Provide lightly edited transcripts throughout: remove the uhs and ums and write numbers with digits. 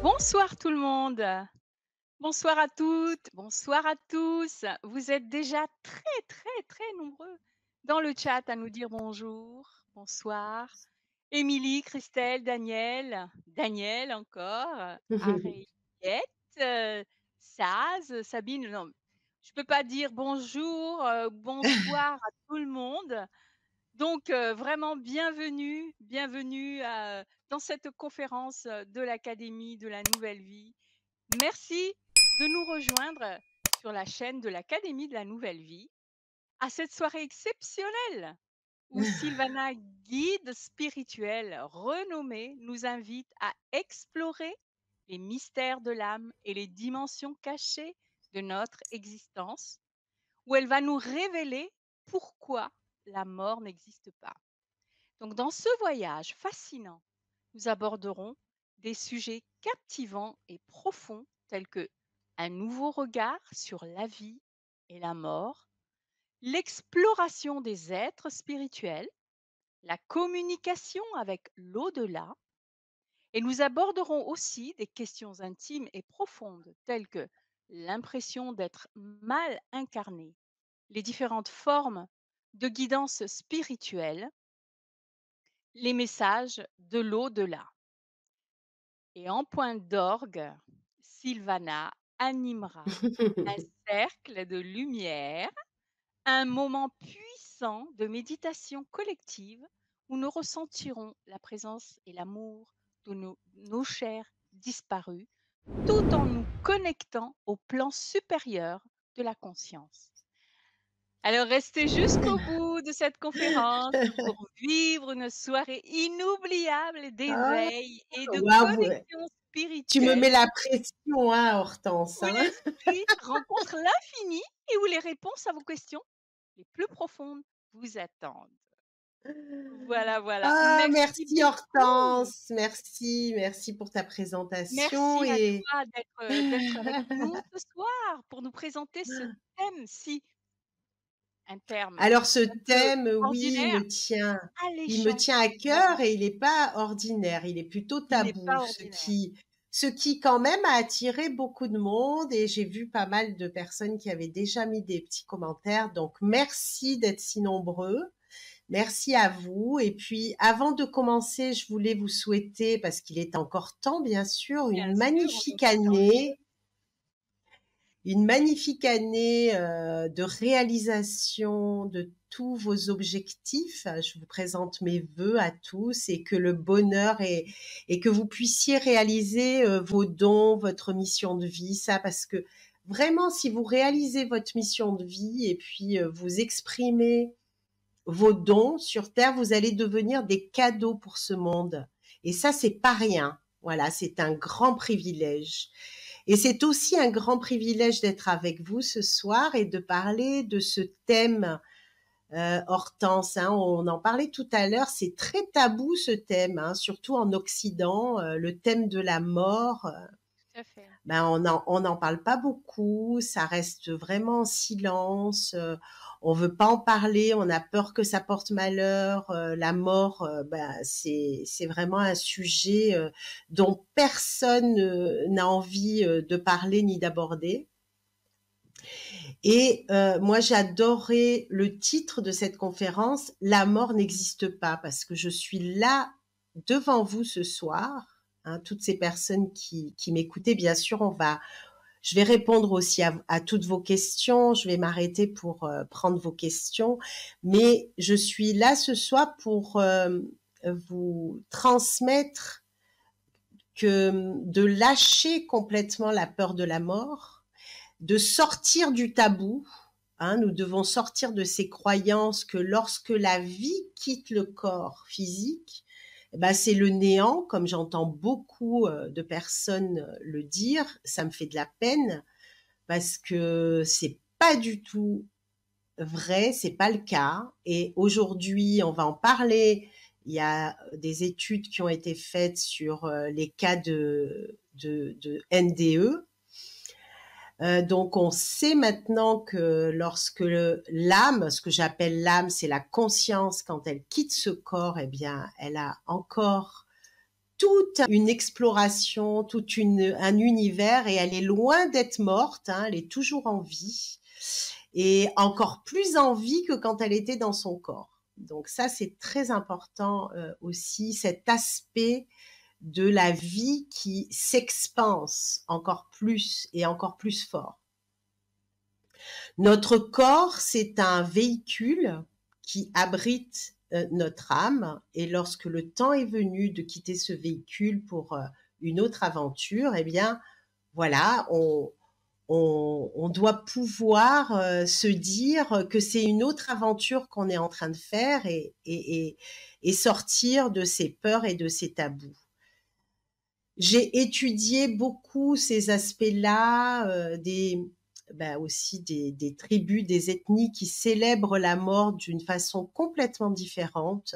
Bonsoir tout le monde. Bonsoir à toutes, bonsoir à tous. Vous êtes déjà très, très, très nombreux dans le chat à nous dire bonjour, bonsoir. Émilie, Christelle, Daniel encore, Ariette, Saz, Sabine. Non, je peux pas dire bonjour, bonsoir à tout le monde. Donc, vraiment bienvenue, bienvenue, dans cette conférence, de l'Académie de la Nouvelle Vie. Merci de nous rejoindre sur la chaîne de l'Académie de la Nouvelle Vie à cette soirée exceptionnelle où Sylvana, guide spirituelle renommée, nous invite à explorer les mystères de l'âme et les dimensions cachées de notre existence, où elle va nous révéler pourquoi la mort n'existe pas. Donc, dans ce voyage fascinant, nous aborderons des sujets captivants et profonds tels que un nouveau regard sur la vie et la mort, l'exploration des êtres spirituels, la communication avec l'au-delà, et nous aborderons aussi des questions intimes et profondes telles que l'impression d'être mal incarné, les différentes formes de guidance spirituelle, les messages de l'au-delà. Et en point d'orgue, Sylvana animera un cercle de lumière, un moment puissant de méditation collective où nous ressentirons la présence et l'amour de nos chers disparus, tout en nous connectant au plan supérieur de la conscience. Alors restez jusqu'au bout de cette conférence pour vivre une soirée inoubliable Ah, d'éveil et de waouh! connexion Tu me mets spirituelle la pression, hein, Hortense, où hein. l'esprit rencontre l'infini et où les réponses à vos questions les plus profondes vous attendent. Voilà, voilà. Ah, Merci merci beaucoup. Hortense, merci pour ta présentation Merci à et toi d'être avec nous ce soir pour nous présenter ce thème si un terme alors ce un peu thème, oui, ordinaire, il me alléchant, tient à cœur et magnifique. il n'est pas ordinaire, il est plutôt Il n'est tabou, pas ordinaire. ce qui quand même a attiré beaucoup de monde et j'ai vu pas mal de personnes qui avaient déjà mis des petits commentaires, donc merci d'être si nombreux. Merci à vous. Et puis, avant de commencer, je voulais vous souhaiter, parce qu'il est encore temps, bien sûr, Bien sûr, on est aussi dans le feu. une magnifique année de réalisation de tous vos objectifs. Je vous présente mes vœux à tous et que le bonheur et que vous puissiez réaliser vos dons, votre mission de vie, ça, parce que vraiment, si vous réalisez votre mission de vie et puis vous exprimez vos dons sur Terre, vous allez devenir des cadeaux pour ce monde. Et ça, c'est pas rien. Voilà, c'est un grand privilège. Et c'est aussi un grand privilège d'être avec vous ce soir et de parler de ce thème, Hortense. Hein, on en parlait tout à l'heure, c'est très tabou ce thème, hein, surtout en Occident, le thème de la mort. Tout à fait. Ben on en parle pas beaucoup, ça reste vraiment en silence. On veut pas en parler, on a peur que ça porte malheur. La mort, ben c'est vraiment un sujet dont personne n'a envie de parler ni d'aborder. Et moi j'adorais le titre de cette conférence, La mort n'existe pas, parce que je suis là devant vous ce soir. Hein, toutes ces personnes qui m'écoutaient, bien sûr, je vais répondre aussi à toutes vos questions. Je vais m'arrêter pour prendre vos questions. Mais je suis là ce soir pour vous transmettre que de lâcher complètement la peur de la mort, de sortir du tabou. Hein, nous devons sortir de ces croyances que lorsque la vie quitte le corps physique, eh ben, c'est le néant, comme j'entends beaucoup de personnes le dire. Ça me fait de la peine parce que c'est pas du tout vrai, c'est pas le cas. Et aujourd'hui, on va en parler. Il y a des études qui ont été faites sur les cas de NDE. Donc, on sait maintenant que lorsque l'âme, ce que j'appelle l'âme, c'est la conscience, quand elle quitte ce corps, eh bien, elle a encore toute une exploration, un univers, et elle est loin d'être morte, hein, elle est toujours en vie, et encore plus en vie que quand elle était dans son corps. Donc ça, c'est très important aussi, cet aspect de la vie qui s'expanse encore plus et encore plus fort. Notre corps, c'est un véhicule qui abrite notre âme, et lorsque le temps est venu de quitter ce véhicule pour une autre aventure, eh bien, voilà, on doit pouvoir se dire que c'est une autre aventure qu'on est en train de faire, et sortir de ses peurs et de ses tabous. J'ai étudié beaucoup ces aspects-là, aussi des tribus, des ethnies qui célèbrent la mort d'une façon complètement différente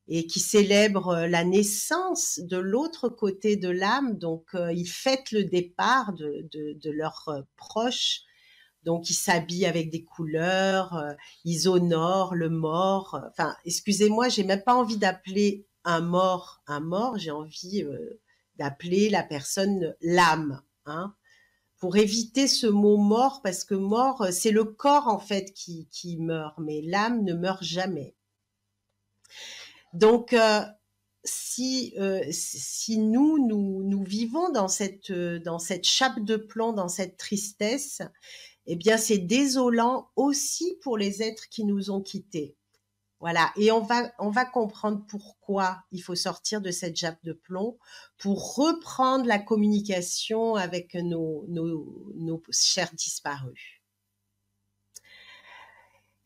et qui célèbrent la naissance de l'autre côté de l'âme. Donc, ils fêtent le départ de leurs proches. Donc, ils s'habillent avec des couleurs, ils honorent le mort. Enfin, excusez-moi, j'ai même pas envie d'appeler un mort, j'ai envie d'appeler la personne l'âme, hein, pour éviter ce mot mort, parce que mort, c'est le corps en fait qui meurt, mais l'âme ne meurt jamais. Donc, si nous vivons dans cette chape de plomb, dans cette tristesse, eh bien, c'est désolant aussi pour les êtres qui nous ont quittés. Voilà, et on va comprendre pourquoi il faut sortir de cette chape de plomb pour reprendre la communication avec nos chers disparus.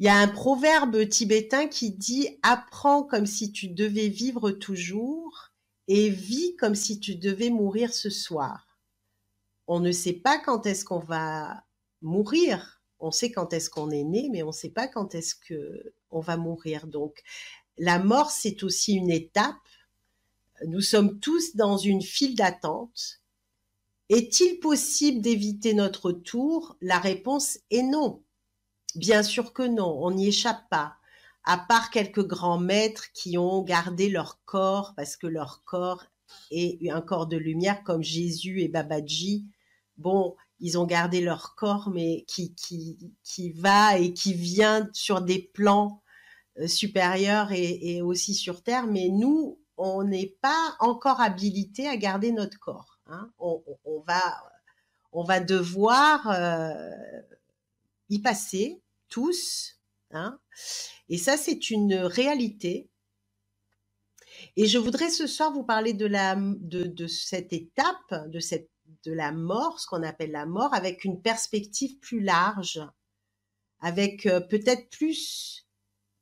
Il y a un proverbe tibétain qui dit « Apprends comme si tu devais vivre toujours et vis comme si tu devais mourir ce soir. » On ne sait pas quand est-ce qu'on va mourir. On sait quand est-ce qu'on est né, mais on ne sait pas quand est-ce qu'on va mourir. Donc, la mort, c'est aussi une étape. Nous sommes tous dans une file d'attente. Est-il possible d'éviter notre tour? La réponse est non. Bien sûr que non, on n'y échappe pas. À part quelques grands maîtres qui ont gardé leur corps, parce que leur corps est un corps de lumière, comme Jésus et Babaji. Bon, ils ont gardé leur corps, mais qui va et qui vient sur des plans supérieurs et aussi sur Terre. Mais nous, on n'est pas encore habilité à garder notre corps, hein. On va devoir y passer tous, hein. Et ça, c'est une réalité. Et je voudrais ce soir vous parler de cette étape, de la mort, ce qu'on appelle la mort, avec une perspective plus large, avec peut-être plus,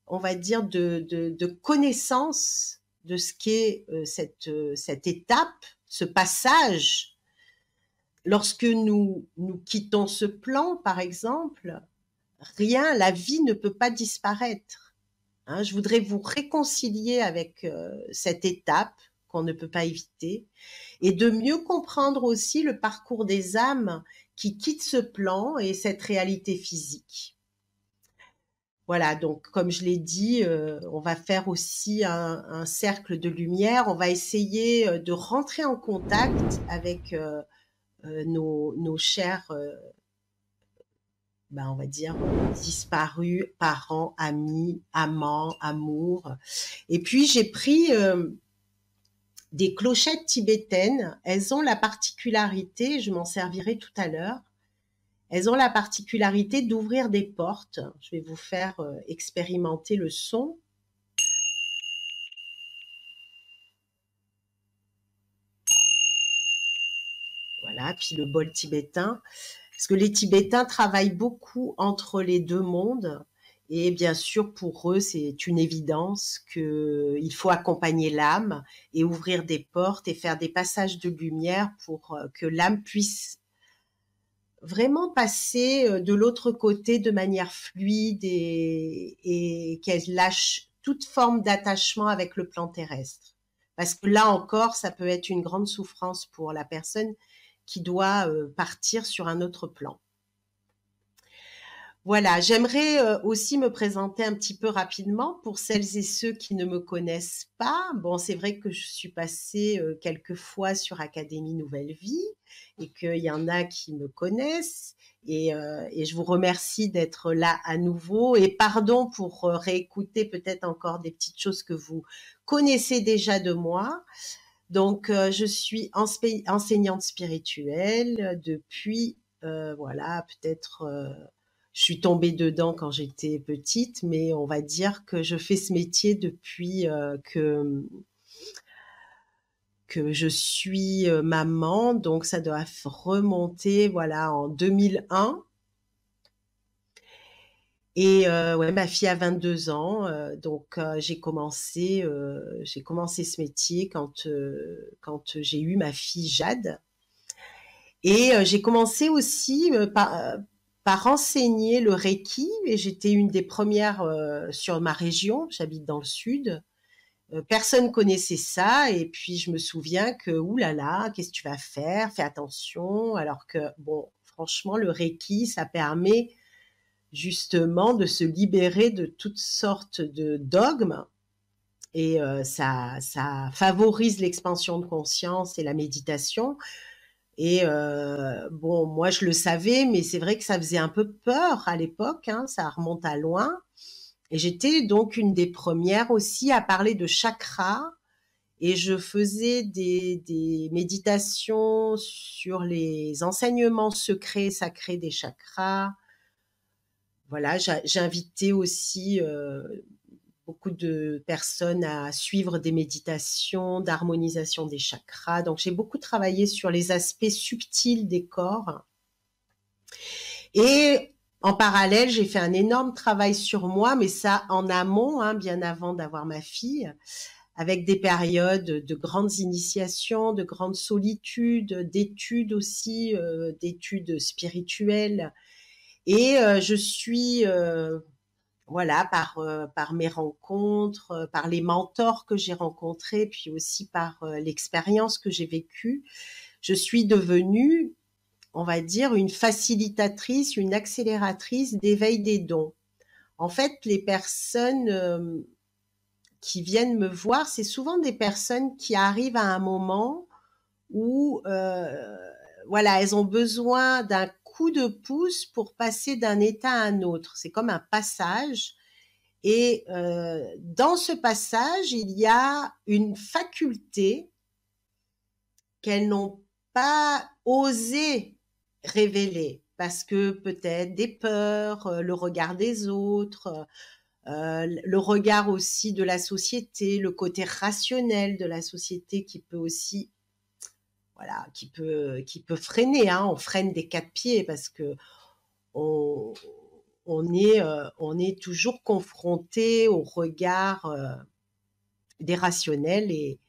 on va dire, de connaissance de ce qu'est cette étape, ce passage. Lorsque nous quittons ce plan, par exemple, la vie ne peut pas disparaître. Hein, je voudrais vous réconcilier avec cette étape qu'on ne peut pas éviter, et de mieux comprendre aussi le parcours des âmes qui quittent ce plan et cette réalité physique. Voilà, donc comme je l'ai dit, on va faire aussi un cercle de lumière. On va essayer de rentrer en contact avec nos chers on va dire, disparus, parents, amis, amants, amours. Et puis, j'ai pris des clochettes tibétaines. Elles ont la particularité, je m'en servirai tout à l'heure, elles ont la particularité d'ouvrir des portes. Je vais vous faire expérimenter le son. Voilà, puis le bol tibétain. Parce que les Tibétains travaillent beaucoup entre les deux mondes, et bien sûr pour eux c'est une évidence qu'il faut accompagner l'âme et ouvrir des portes et faire des passages de lumière pour que l'âme puisse vraiment passer de l'autre côté de manière fluide et qu'elle lâche toute forme d'attachement avec le plan terrestre. Parce que là encore, ça peut être une grande souffrance pour la personne qui doit partir sur un autre plan. Voilà, j'aimerais, aussi me présenter un petit peu rapidement pour celles et ceux qui ne me connaissent pas. Bon, c'est vrai que je suis passée, quelques fois sur Académie Nouvelle Vie et qu'il y en a qui me connaissent et je vous remercie d'être là à nouveau et pardon pour, réécouter peut-être encore des petites choses que vous connaissez déjà de moi. Donc, je suis enseignante spirituelle depuis, voilà, peut-être, je suis tombée dedans quand j'étais petite, mais on va dire que je fais ce métier depuis que je suis maman, donc ça doit remonter, voilà, en 2001. Et ouais, ma fille a 22 ans, donc j'ai commencé ce métier quand j'ai eu ma fille Jade. Et j'ai commencé aussi par enseigner le Reiki, et j'étais une des premières sur ma région, j'habite dans le sud. Personne connaissait ça, et puis je me souviens que, oulala, qu'est-ce que tu vas faire? Fais attention. Alors que, bon, franchement, le Reiki, ça permet justement de se libérer de toutes sortes de dogmes, et ça favorise l'expansion de conscience et la méditation. Et bon, moi je le savais, mais c'est vrai que ça faisait un peu peur à l'époque, hein, ça remonte à loin. Et j'étais donc une des premières aussi à parler de chakras. Et je faisais des méditations sur les enseignements secrets, sacrés des chakras. Voilà, j'invitais aussi beaucoup de personnes à suivre des méditations d'harmonisation des chakras. Donc, j'ai beaucoup travaillé sur les aspects subtils des corps. Et en parallèle, j'ai fait un énorme travail sur moi, mais ça en amont, hein, bien avant d'avoir ma fille, avec des périodes de grandes initiations, de grandes solitudes, d'études aussi, d'études spirituelles. Et je suis voilà, par mes rencontres, par les mentors que j'ai rencontrés, puis aussi par l'expérience que j'ai vécue, je suis devenue, on va dire, une facilitatrice, une accélératrice d'éveil des dons. En fait, les personnes qui viennent me voir, c'est souvent des personnes qui arrivent à un moment où, voilà, elles ont besoin d'un coup de pouce pour passer d'un état à un autre. C'est comme un passage. Et dans ce passage, il y a une faculté qu'elles n'ont pas osé révéler parce que peut-être des peurs, le regard des autres, le regard aussi de la société, le côté rationnel de la société qui peut aussi, voilà, qui peut freiner. Hein, on freine des quatre pieds parce que on, on est toujours confronté au regard des rationnels et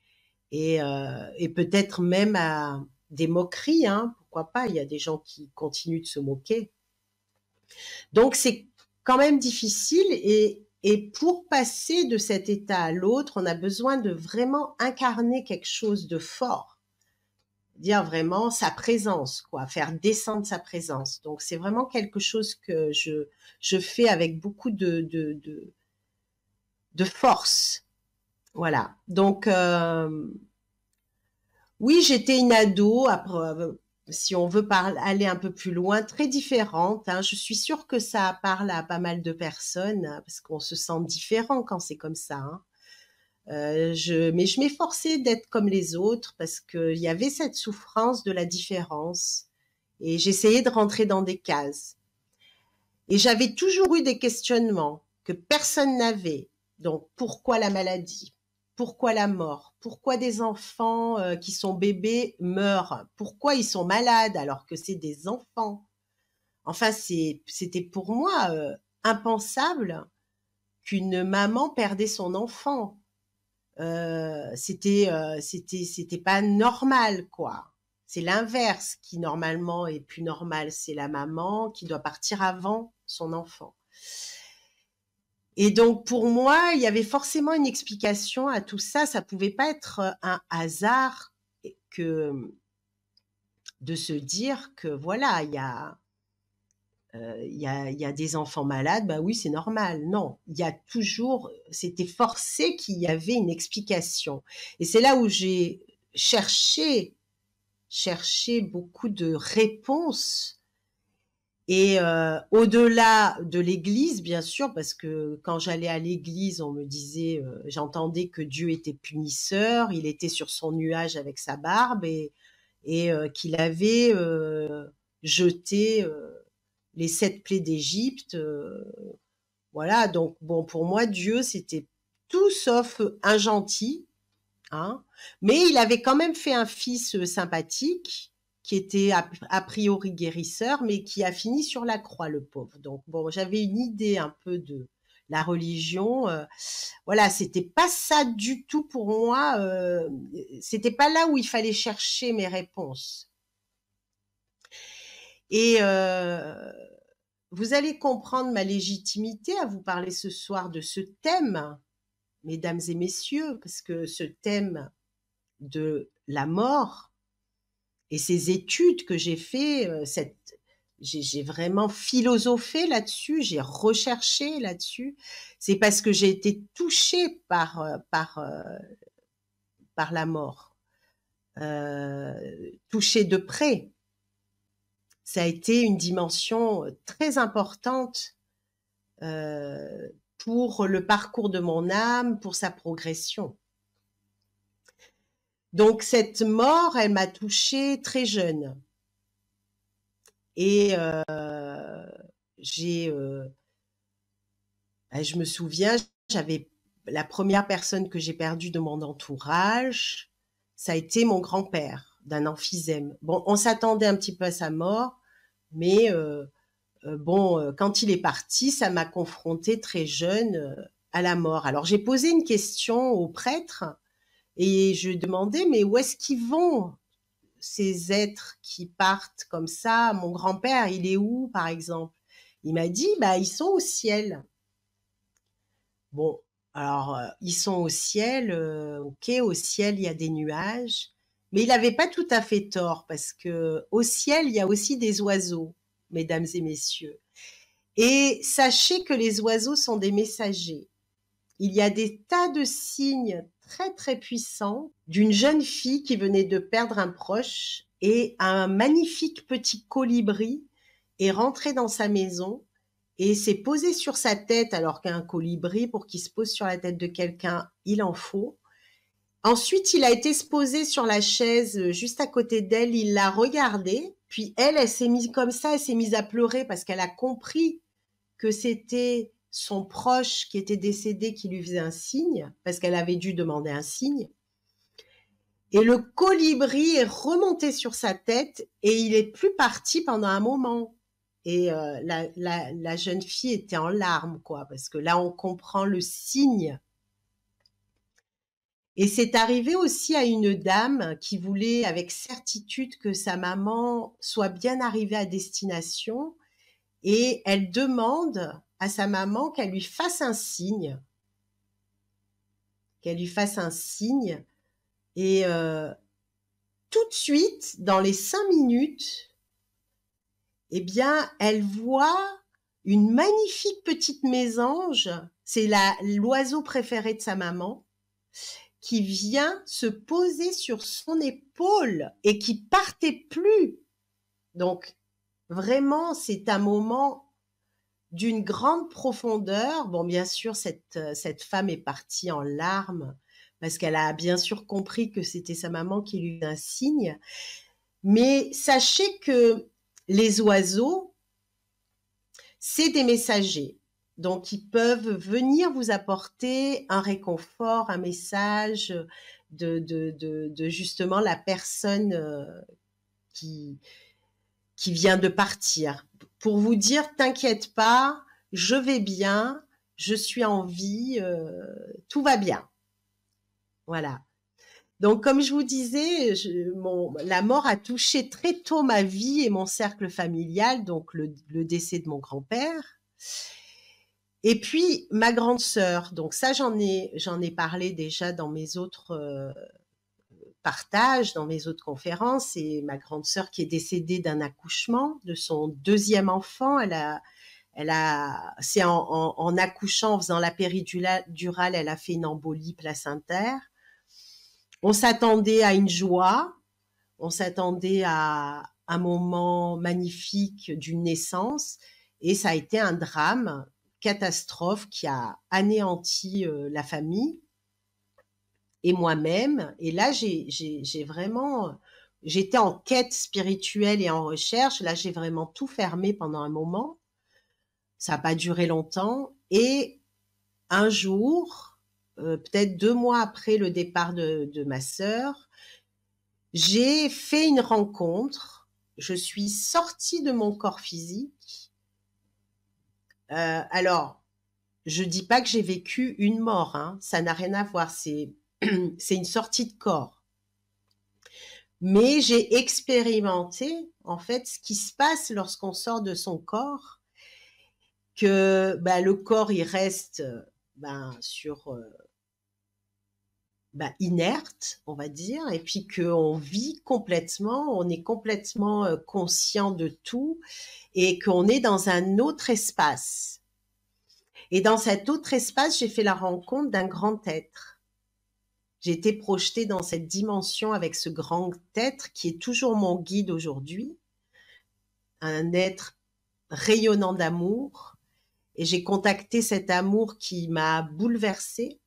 peut-être même à des moqueries, hein, pourquoi pas, il y a des gens qui continuent de se moquer. Donc c'est quand même difficile et pour passer de cet état à l'autre, on a besoin de vraiment incarner quelque chose de fort, dire vraiment sa présence, quoi, faire descendre sa présence. Donc c'est vraiment quelque chose que je fais avec beaucoup de force. Voilà. Donc oui, j'étais une ado, si on veut aller un peu plus loin, très différente. Hein. Je suis sûre que ça parle à pas mal de personnes, hein, parce qu'on se sent différent quand c'est comme ça. Hein. Mais je m'efforçais d'être comme les autres parce qu'il y avait cette souffrance de la différence. Et j'essayais de rentrer dans des cases. Et j'avais toujours eu des questionnements que personne n'avait. Donc, pourquoi la maladie? Pourquoi la mort? Pourquoi des enfants qui sont bébés meurent? Pourquoi ils sont malades alors que c'est des enfants? Enfin, c'était pour moi impensable qu'une maman perdait son enfant. C'était pas normal, quoi. C'est l'inverse qui normalement est plus normal. C'est la maman qui doit partir avant son enfant. Et donc pour moi, il y avait forcément une explication à tout ça. Ça pouvait pas être un hasard que de se dire que voilà, il y a il y a des enfants malades, bah oui, c'est normal. Non, il y a toujours, c'était forcé qu'il y avait une explication. Et c'est là où j'ai cherché beaucoup de réponses. Et au-delà de l'église, bien sûr, parce que quand j'allais à l'église, on me disait, j'entendais que Dieu était punisseur, il était sur son nuage avec sa barbe et qu'il avait jeté les 7 plaies d'Égypte. Voilà, donc bon, pour moi, Dieu, c'était tout sauf un gentil, hein, mais il avait quand même fait un fils sympathique qui était a priori guérisseur, mais qui a fini sur la croix, le pauvre. Donc bon, j'avais une idée un peu de la religion. Voilà, c'était pas ça du tout pour moi. C'était pas là où il fallait chercher mes réponses. Et vous allez comprendre ma légitimité à vous parler ce soir de ce thème, mesdames et messieurs, parce que ce thème de la mort et ces études que j'ai fait, j'ai vraiment philosophé là-dessus, j'ai recherché là-dessus. C'est parce que j'ai été touchée par la mort, touchée de près. Ça a été une dimension très importante pour le parcours de mon âme, pour sa progression. Donc cette mort, elle m'a touchée très jeune. Et je me souviens, j'avais la première personne que j'ai perdue de mon entourage, ça a été mon grand-père, d'un emphysème. Bon, on s'attendait un petit peu à sa mort, mais bon, quand il est parti, ça m'a confrontée très jeune à la mort. Alors j'ai posé une question au prêtre et je lui ai demandé, mais où est-ce qu'ils vont ces êtres qui partent comme ça? Mon grand-père, il est où, par exemple? Il m'a dit, bah, ils sont au ciel. Bon, alors, ils sont au ciel, ok, au ciel, il y a des nuages, mais il n'avait pas tout à fait tort, parce que au ciel, il y a aussi des oiseaux, mesdames et messieurs. Et sachez que les oiseaux sont des messagers. Il y a des tas de signes très très puissants d'une jeune fille qui venait de perdre un proche et un magnifique petit colibri est rentré dans sa maison et s'est posé sur sa tête, alors qu'un colibri, pour qu'il se pose sur la tête de quelqu'un, il en faut. Ensuite, il a été se poser sur la chaise juste à côté d'elle, il l'a regardée, puis elle s'est mise comme ça, elle s'est mise à pleurer parce qu'elle a compris que c'était son proche qui était décédé qui lui faisait un signe, parce qu'elle avait dû demander un signe. Et le colibri est remonté sur sa tête et il est plus parti pendant un moment. Et la jeune fille était en larmes, quoi, parce que là, on comprend le signe. Et c'est arrivé aussi à une dame qui voulait avec certitude que sa maman soit bien arrivée à destination et elle demande à sa maman qu'elle lui fasse un signe. Qu'elle lui fasse un signe. Et tout de suite, dans les 5 minutes, eh bien, elle voit une magnifique petite mésange, c'est l'oiseau préféré de sa maman, qui vient se poser sur son épaule et qui partait plus. Donc, vraiment, c'est un moment d'une grande profondeur. Bon, bien sûr, cette femme est partie en larmes parce qu'elle a bien sûr compris que c'était sa maman qui lui faisait un signe. Mais sachez que les oiseaux, c'est des messagers. Donc, ils peuvent venir vous apporter un réconfort, un message de justement la personne qui vient de partir. Pour vous dire, t'inquiète pas, je vais bien, je suis en vie, tout va bien. Voilà. Donc, comme je vous disais, la mort a touché très tôt ma vie et mon cercle familial, donc le décès de mon grand-père. Et puis, ma grande sœur, donc ça, j'en ai parlé déjà dans mes autres partage dans mes autres conférences, c'est ma grande sœur qui est décédée d'un accouchement de son deuxième enfant. C'est en accouchant, en faisant la péridurale, elle a fait une embolie placentaire. On s'attendait à une joie, on s'attendait à un moment magnifique d'une naissance, et ça a été un drame, catastrophe qui a anéanti la famille et moi-même. Et là, j'ai vraiment, j'étais en quête spirituelle et en recherche. Là, j'ai vraiment tout fermé pendant un moment. Ça n'a pas duré longtemps. Et un jour, peut-être 2 mois après le départ de ma sœur, j'ai fait une rencontre. Je suis sortie de mon corps physique. Alors, je dis pas que j'ai vécu une mort, hein, ça n'a rien à voir. C'est une sortie de corps. Mais j'ai expérimenté, en fait, ce qui se passe lorsqu'on sort de son corps, que le corps, il reste inerte, on va dire, et puis qu'on vit complètement, on est complètement conscient de tout, et qu'on est dans un autre espace. Et dans cet autre espace, j'ai fait la rencontre d'un grand être. J'ai été projetée dans cette dimension avec ce grand être qui est toujours mon guide aujourd'hui, un être rayonnant d'amour. Et j'ai contacté cet amour qui m'a bouleversée,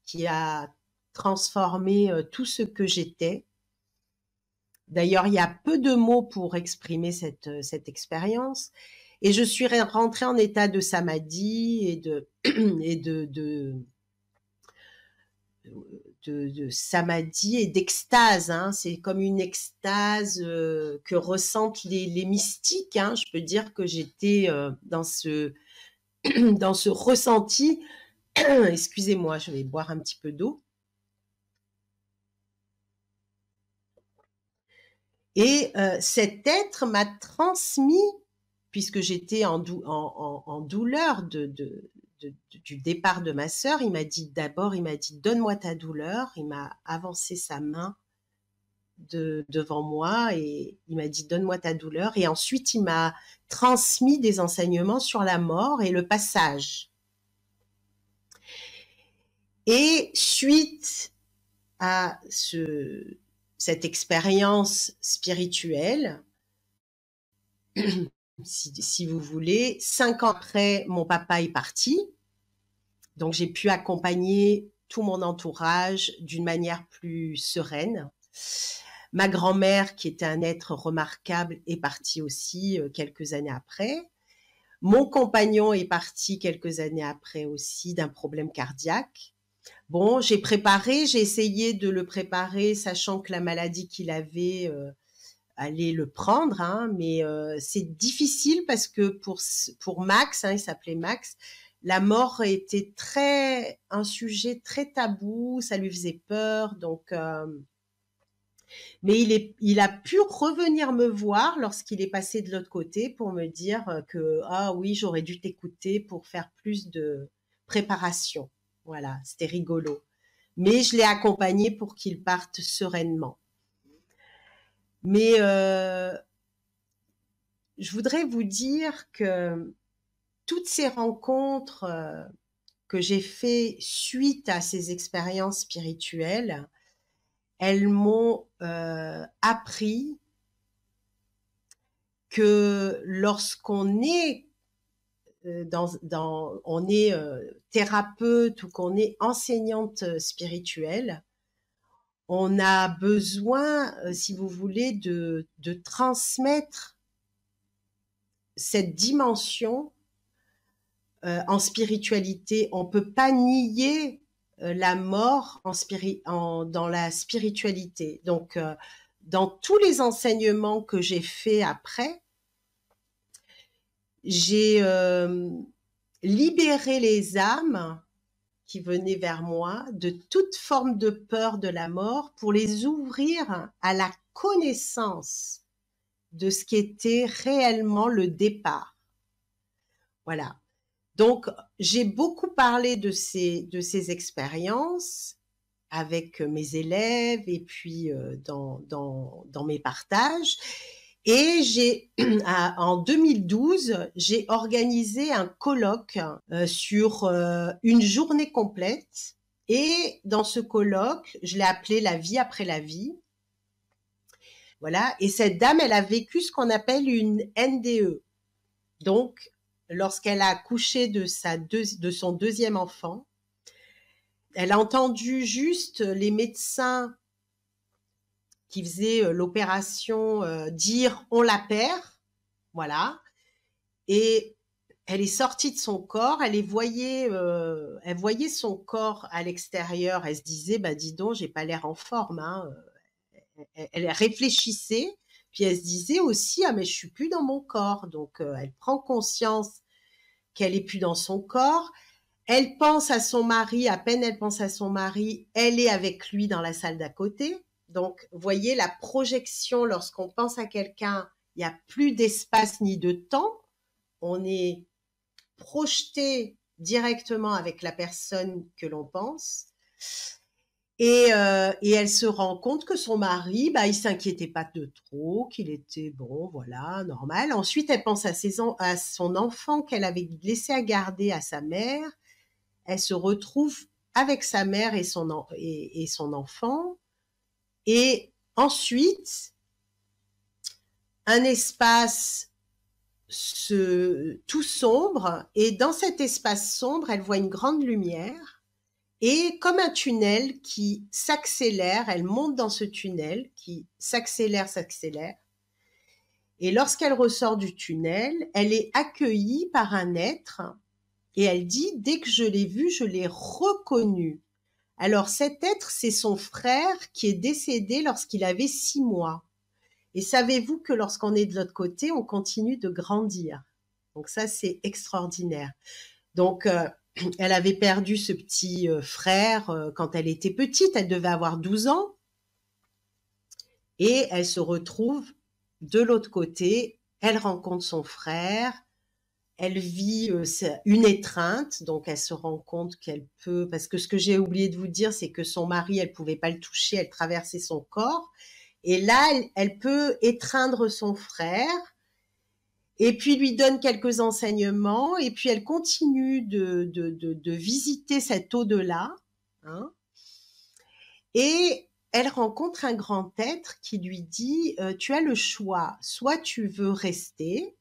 qui a transformé tout ce que j'étais. D'ailleurs, il y a peu de mots pour exprimer cette expérience. Et je suis rentrée en état de samadhi et de samadhi et d'extase. Hein. C'est comme une extase que ressentent les mystiques. Hein. Je peux dire que j'étais dans ce ressenti. Excusez-moi, je vais boire un petit peu d'eau. Et cet être m'a transmis, puisque j'étais en douleur du départ de ma sœur, il m'a dit donne-moi ta douleur. Il m'a avancé sa main devant moi et il m'a dit donne-moi ta douleur. Et ensuite, il m'a transmis des enseignements sur la mort et le passage. Et suite à cette expérience spirituelle, si vous voulez, 5 ans après, mon papa est parti. Donc, j'ai pu accompagner tout mon entourage d'une manière plus sereine. Ma grand-mère, qui était un être remarquable, est partie aussi quelques années après. Mon compagnon est parti quelques années après aussi d'un problème cardiaque. Bon, j'ai essayé de le préparer, sachant que la maladie qu'il avait allait le prendre, hein, mais c'est difficile parce que pour Max, hein, il s'appelait Max, la mort était un sujet très tabou, ça lui faisait peur, donc mais il a pu revenir me voir lorsqu'il est passé de l'autre côté pour me dire que ah oui, j'aurais dû t'écouter pour faire plus de préparation. Voilà, c'était rigolo. Mais je l'ai accompagné pour qu'il parte sereinement. Mais je voudrais vous dire que toutes ces rencontres que j'ai fait suite à ces expériences spirituelles, elles m'ont appris que lorsqu'on est on est thérapeute ou qu'on est enseignante spirituelle, on a besoin, si vous voulez, de transmettre cette dimension en spiritualité. On ne peut pas nier la mort dans la spiritualité. Donc, dans tous les enseignements que j'ai faits après, j'ai libéré les âmes qui venaient vers moi de toute forme de peur de la mort pour les ouvrir à la connaissance de ce qu'était réellement le départ. Voilà. Donc, j'ai beaucoup parlé de ces expériences avec mes élèves et puis dans mes partages. Et en 2012, j'ai organisé un colloque sur une journée complète. Et dans ce colloque, je l'ai appelé La vie après la vie. Voilà. Et cette dame, elle a vécu ce qu'on appelle une NDE. Donc, lorsqu'elle a accouché de son deuxième enfant, elle a entendu juste les médecins qui faisaient l'opération dire on la perd, voilà. Et elle est sortie de son corps, elle voyait son corps à l'extérieur. Elle se disait, bah dis donc, j'ai pas l'air en forme. Hein. Elle réfléchissait, puis elle se disait aussi, ah mais je suis plus dans mon corps. Donc elle prend conscience qu'elle est plus dans son corps. Elle pense à son mari, à peine elle pense à son mari, elle est avec lui dans la salle d'à côté. Donc, vous voyez la projection, lorsqu'on pense à quelqu'un, il n'y a plus d'espace ni de temps. On est projeté directement avec la personne que l'on pense. Et elle se rend compte que son mari, bah, il s'inquiétait pas de trop, qu'il était bon, voilà, normal. Ensuite, elle pense à son enfant qu'elle avait laissé à garder à sa mère. Elle se retrouve avec sa mère et son enfant. Et ensuite, un espace tout sombre. Et dans cet espace sombre, elle voit une grande lumière. Et comme un tunnel qui s'accélère, elle monte dans ce tunnel qui s'accélère. Et lorsqu'elle ressort du tunnel, elle est accueillie par un être. Et elle dit, dès que je l'ai vu, je l'ai reconnu. Alors cet être, c'est son frère qui est décédé lorsqu'il avait 6 mois. Et savez-vous que lorsqu'on est de l'autre côté, on continue de grandir. Donc ça, c'est extraordinaire. Donc, elle avait perdu ce petit frère quand elle était petite. Elle devait avoir 12 ans. Et elle se retrouve de l'autre côté. Elle rencontre son frère. Elle vit une étreinte, donc elle se rend compte qu'elle peut, parce que ce que j'ai oublié de vous dire, c'est que son mari, elle pouvait pas le toucher, elle traversait son corps, et là, elle peut étreindre son frère, et puis lui donne quelques enseignements, et puis elle continue de visiter cet au-delà, hein, et elle rencontre un grand être qui lui dit, tu as le choix, soit tu veux rester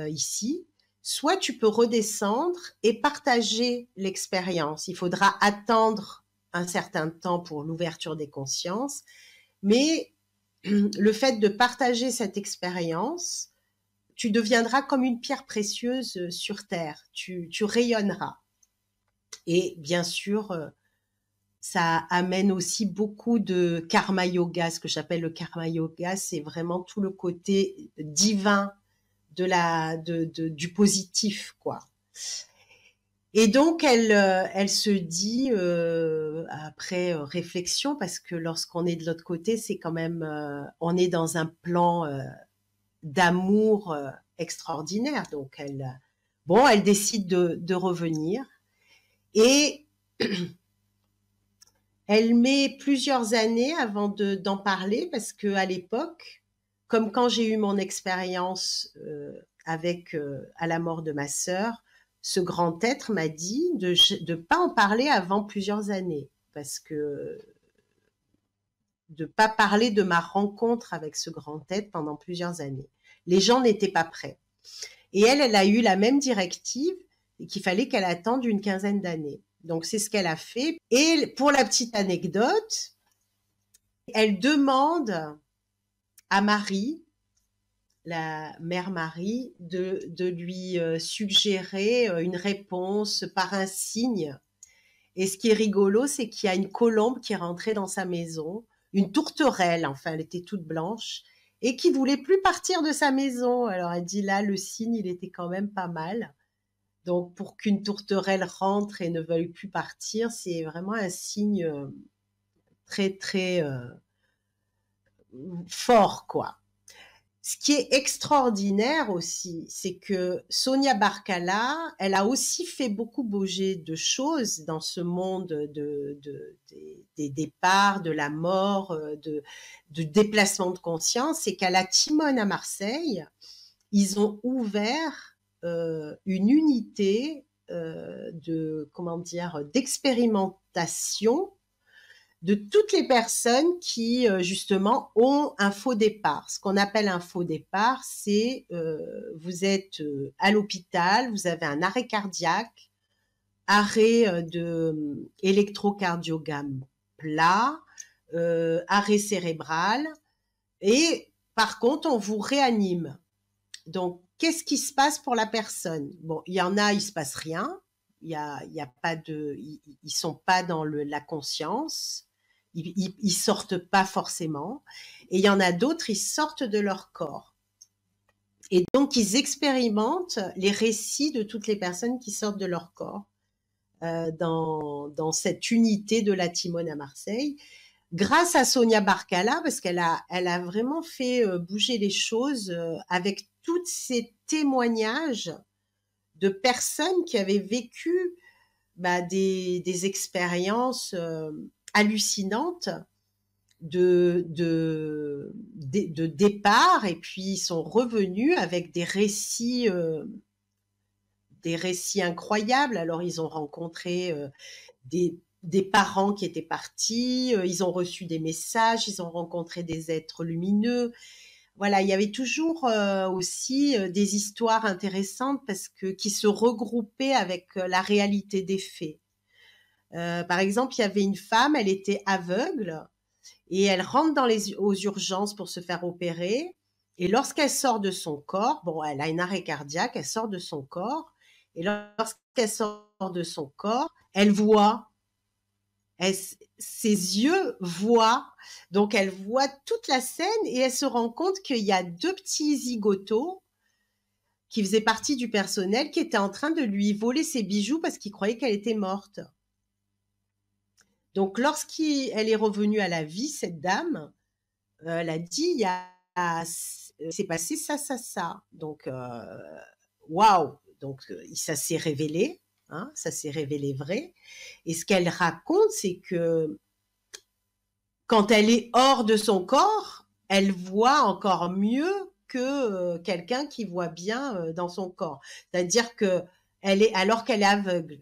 ici, soit tu peux redescendre et partager l'expérience. Il faudra attendre un certain temps pour l'ouverture des consciences, mais le fait de partager cette expérience, tu deviendras comme une pierre précieuse sur Terre, tu rayonneras. Et bien sûr, ça amène aussi beaucoup de karma yoga. Ce que j'appelle le karma yoga, c'est vraiment tout le côté divin du positif, quoi. Et donc elle se dit après réflexion, parce que lorsqu'on est de l'autre côté, c'est quand même on est dans un plan d'amour extraordinaire. Donc elle décide de revenir, et elle met plusieurs années avant d'en parler, parce que à l'époque, comme quand j'ai eu mon expérience à la mort de ma sœur, ce grand être m'a dit de pas en parler avant plusieurs années, parce que de pas parler de ma rencontre avec ce grand être pendant plusieurs années. Les gens n'étaient pas prêts. Et elle a eu la même directive, et qu'il fallait qu'elle attende une quinzaine d'années. Donc c'est ce qu'elle a fait. Et pour la petite anecdote, elle demande à Marie, la mère Marie, de lui suggérer une réponse par un signe. Et ce qui est rigolo, c'est qu'il y a une colombe qui est rentrée dans sa maison, une tourterelle, enfin elle était toute blanche, et qui voulait plus partir de sa maison. Alors elle dit là, le signe, il était quand même pas mal. Donc pour qu'une tourterelle rentre et ne veuille plus partir, c'est vraiment un signe très très fort, quoi. Ce qui est extraordinaire aussi, c'est que Sonia Barkala, elle a aussi fait beaucoup bouger de choses dans ce monde des départs, de la mort, de déplacement de conscience. C'est qu'à la Timone à Marseille, ils ont ouvert une unité comment dire, d'expérimentation de toutes les personnes qui, justement, ont un faux départ. Ce qu'on appelle un faux départ, c'est vous êtes à l'hôpital, vous avez un arrêt cardiaque, arrêt de électrocardiogramme plat, arrêt cérébral, et par contre, on vous réanime. Donc, qu'est-ce qui se passe pour la personne? Bon, il y en a, il se passe rien. Il y a pas de, ils sont pas dans la conscience. Ils sortent pas forcément. Et il y en a d'autres, ils sortent de leur corps. Et donc, ils expérimentent les récits de toutes les personnes qui sortent de leur corps dans cette unité de la Timone à Marseille. Grâce à Sonia Barkala, parce elle a vraiment fait bouger les choses avec tous ces témoignages de personnes qui avaient vécu des expériences hallucinantes de départ, et puis ils sont revenus avec des récits incroyables. Alors ils ont rencontré des parents qui étaient partis, ils ont reçu des messages, ils ont rencontré des êtres lumineux. Voilà, il y avait toujours aussi des histoires intéressantes parce que qui se regroupaient avec la réalité des faits. Par exemple, il y avait une femme, elle était aveugle et elle rentre aux urgences pour se faire opérer. Et lorsqu'elle sort de son corps, bon, elle a un arrêt cardiaque, elle sort de son corps. Et lorsqu'elle sort de son corps, elle voit. Ses yeux voient, donc elle voit toute la scène et elle se rend compte qu'il y a deux petits zigotos qui faisaient partie du personnel qui étaient en train de lui voler ses bijoux parce qu'ils croyaient qu'elle était morte. Donc lorsqu'elle est revenue à la vie, cette dame, elle a dit, c'est passé ça, ça, ça. Donc, waouh, donc ça s'est révélé. Hein, ça s'est révélé vrai. Et ce qu'elle raconte, c'est que quand elle est hors de son corps, elle voit encore mieux que quelqu'un qui voit bien dans son corps. C'est-à-dire que alors qu'elle est aveugle.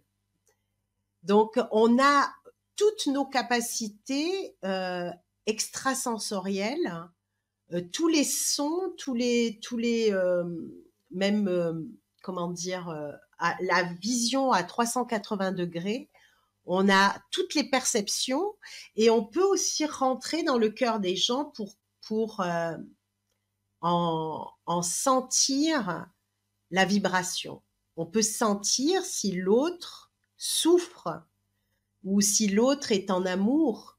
Donc, on a toutes nos capacités extrasensorielles, tous les sons, même, comment dire, la vision à 380 degrés. On a toutes les perceptions et on peut aussi rentrer dans le cœur des gens pour en sentir la vibration. On peut sentir si l'autre souffre ou si l'autre est en amour.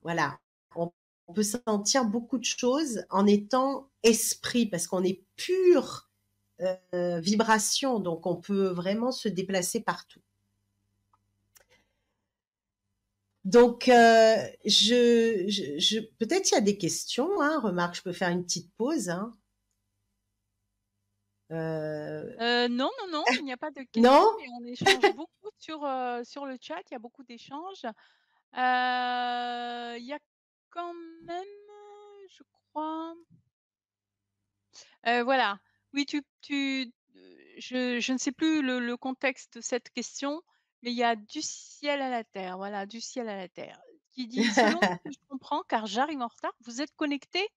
Voilà. On peut sentir beaucoup de choses en étant esprit parce qu'on est pure vibration, donc on peut vraiment se déplacer partout. Donc, peut-être il y a des questions, hein, remarque, je peux faire une petite pause. Hein. Non, non, non, il n'y a pas de questions, Non? mais on échange beaucoup sur le chat, il y a beaucoup d'échanges. Il y a quand même, je crois voilà. Oui, je ne sais plus le contexte de cette question, mais il y a du ciel à la terre, voilà, du ciel à la terre, qui dit: «Selon ce que je comprends, car j'arrive en retard, vous êtes connecté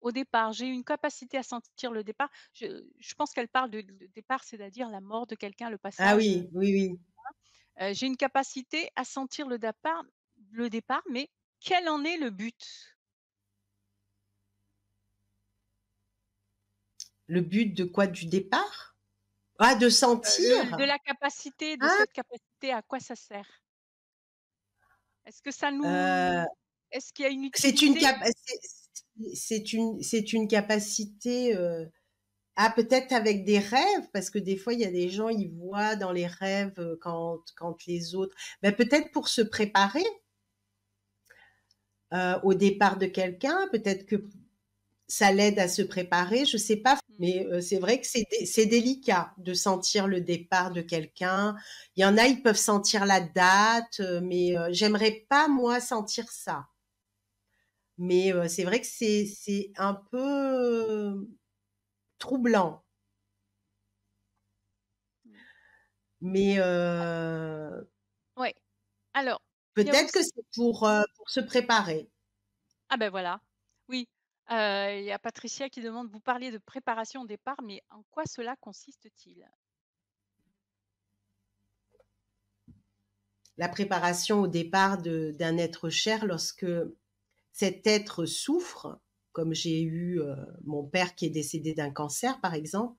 au départ. J'ai une capacité à sentir le départ». Je pense qu'elle parle de départ, c'est-à-dire la mort de quelqu'un, le Ah passage, oui, oui, oui. j'ai une capacité à sentir le départ, mais quel en est le but? Le but de quoi? Du départ? Ah, de De sentir? la capacité, de Ah, cette capacité, à quoi ça sert? Est-ce que ça heu, nous est-ce qu'il y a une c'est une utilité? cap c'est une capacité, peut-être avec des rêves, parce que des fois, il y a des gens, ils voient dans les rêves, quand les autres peut-être pour se préparer, au départ de quelqu'un, peut-être que ça l'aide à se préparer, je sais pas, Mmh. mais c'est vrai que c'est délicat de sentir le départ de quelqu'un. Il y en a, ils peuvent sentir la date, mais j'aimerais pas moi sentir ça. Mais c'est vrai que c'est un peu troublant. Mmh. Mais Ouais. Alors, il y a peut-être que aussi c'est pour se préparer. ah ben voilà. Oui, il y a Patricia qui demande: «Vous parliez de préparation au départ, mais en quoi cela consiste-t-il?» La préparation au départ d'un être cher lorsque cet être souffre, comme j'ai eu mon père qui est décédé d'un cancer par exemple,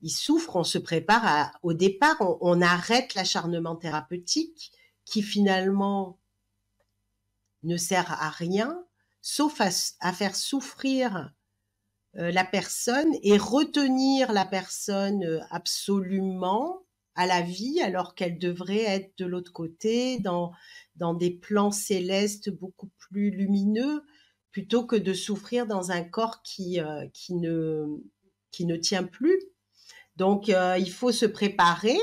il souffre, on se prépare au départ, on arrête l'acharnement thérapeutique qui finalement ne sert à rien, sauf à faire souffrir la personne et retenir la personne absolument à la vie alors qu'elle devrait être de l'autre côté dans des plans célestes beaucoup plus lumineux plutôt que de souffrir dans un corps qui ne tient plus. Donc il faut se préparer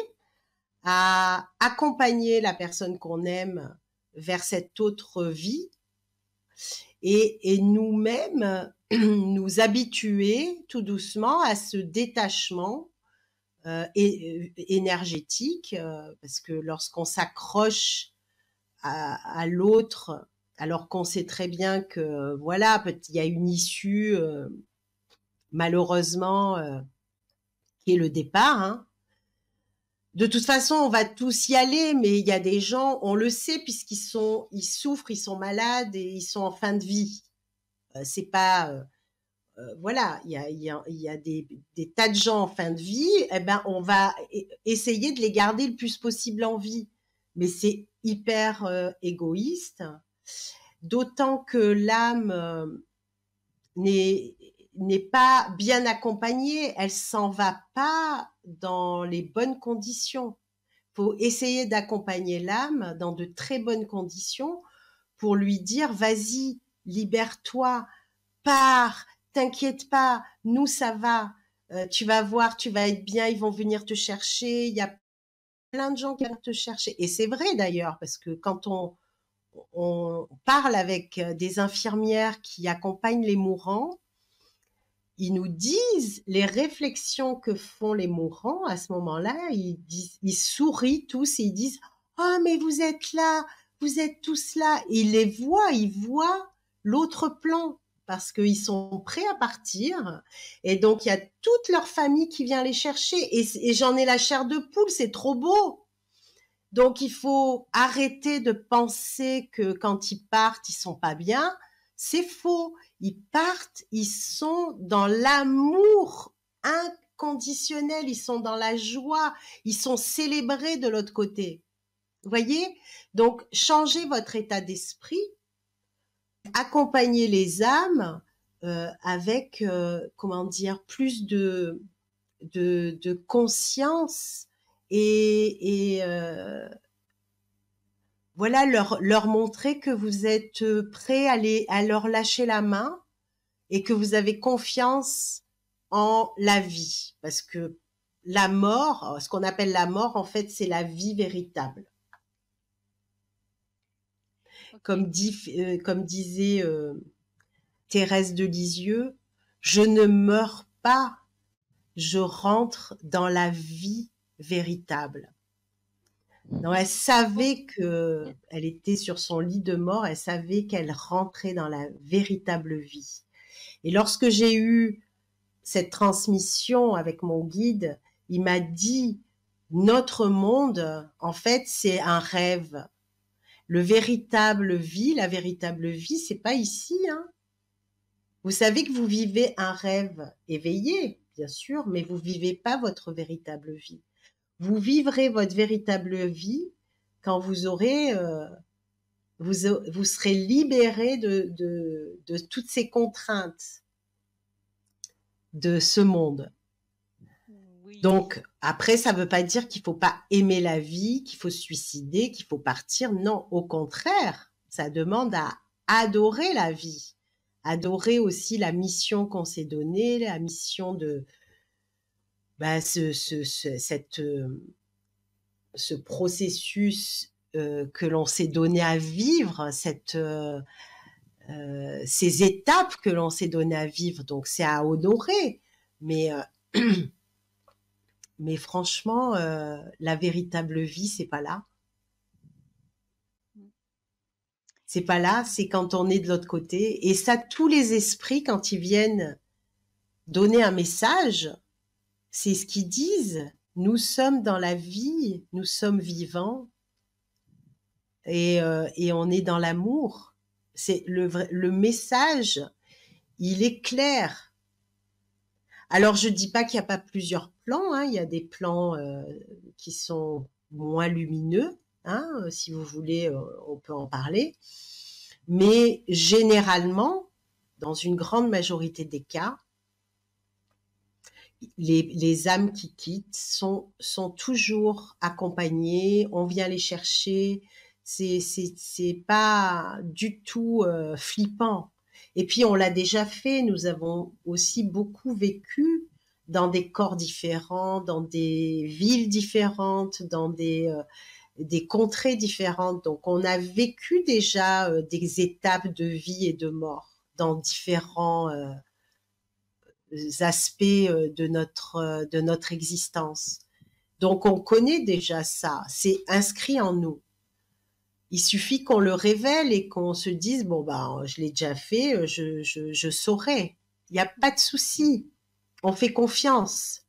à accompagner la personne qu'on aime vers cette autre vie et nous-mêmes nous habituer tout doucement à ce détachement énergétique, parce que lorsqu'on s'accroche à l'autre, alors qu'on sait très bien que voilà, il y a une issue, malheureusement, qui est le départ. Hein. De toute façon, on va tous y aller, mais il y a des gens, on le sait, ils souffrent, ils sont malades et ils sont en fin de vie. C'est pas voilà, il y a des tas de gens en fin de vie, eh ben, on va essayer de les garder le plus possible en vie. Mais c'est hyper égoïste, d'autant que l'âme n'est n'est pas bien accompagnée, elle s'en va pas dans les bonnes conditions. Faut essayer d'accompagner l'âme dans de très bonnes conditions pour lui dire vas-y, libère-toi, pars, t'inquiète pas, nous ça va, tu vas voir, tu vas être bien, ils vont venir te chercher, il y a plein de gens qui viennent te chercher. Et c'est vrai d'ailleurs, parce que quand on parle avec des infirmières qui accompagnent les mourants, ils nous disent les réflexions que font les mourants à ce moment-là, ils sourient tous et ils disent oh mais vous êtes là, vous êtes tous là. Et ils voient l'autre plan parce qu'ils sont prêts à partir et donc il y a toute leur famille qui vient les chercher et j'en ai la chair de poule, c'est trop beau. Donc il faut arrêter de penser que quand ils partent, ils sont pas bien. C'est faux. Ils partent, ils sont dans l'amour inconditionnel, ils sont dans la joie, ils sont célébrés de l'autre côté. Vous voyez? Donc changez votre état d'esprit, accompagnez les âmes avec comment dire plus de conscience et voilà, leur montrer que vous êtes prêt à leur lâcher la main et que vous avez confiance en la vie. Parce que la mort, ce qu'on appelle la mort, en fait, c'est la vie véritable. OK. Comme disait Thérèse de Lisieux, je ne meurs pas, je rentre dans la vie véritable. Non, elle OK. savait que elle était sur son lit de mort, elle savait qu'elle rentrait dans la véritable vie. Et lorsque j'ai eu cette transmission avec mon guide, il m'a dit notre monde, en fait, c'est un rêve. La véritable vie, c'est pas ici, hein. Vous savez que vous vivez un rêve éveillé, bien sûr, mais vous vivez pas votre véritable vie. Vous vivrez votre véritable vie quand vous aurez, vous serez libéré de toutes ces contraintes de ce monde. Oui. Donc, après, ça ne veut pas dire qu'il ne faut pas aimer la vie, qu'il faut se suicider, qu'il faut partir. Non, au contraire, ça demande à adorer la vie, adorer aussi la mission qu'on s'est donnée, la mission de bah, ce processus que l'on s'est donné à vivre, ces étapes que l'on s'est donné à vivre. Donc c'est à honorer. Mais, mais franchement, la véritable vie, c'est pas là. C'est pas là, c'est quand on est de l'autre côté. Et ça, tous les esprits, quand ils viennent donner un message, c'est ce qu'ils disent. Nous sommes dans la vie, nous sommes vivants et on est dans l'amour. C'est le message, il est clair. Alors, je dis pas qu'il n'y a pas plusieurs plans, hein. Il y a des plans qui sont moins lumineux, hein. Si vous voulez, on peut en parler. Mais généralement, dans une grande majorité des cas, les âmes qui quittent sont toujours accompagnées, on vient les chercher, c'est pas du tout flippant. Et puis on l'a déjà fait, nous avons aussi beaucoup vécu dans des corps différents, dans des villes différentes, dans des contrées différentes. Donc on a vécu déjà des étapes de vie et de mort dans différents aspects de notre existence. Donc on connaît déjà ça, c'est inscrit en nous. Il suffit qu'on le révèle et qu'on se dise bon bah je l'ai déjà fait, je saurai. Il n'y a pas de souci. On fait confiance.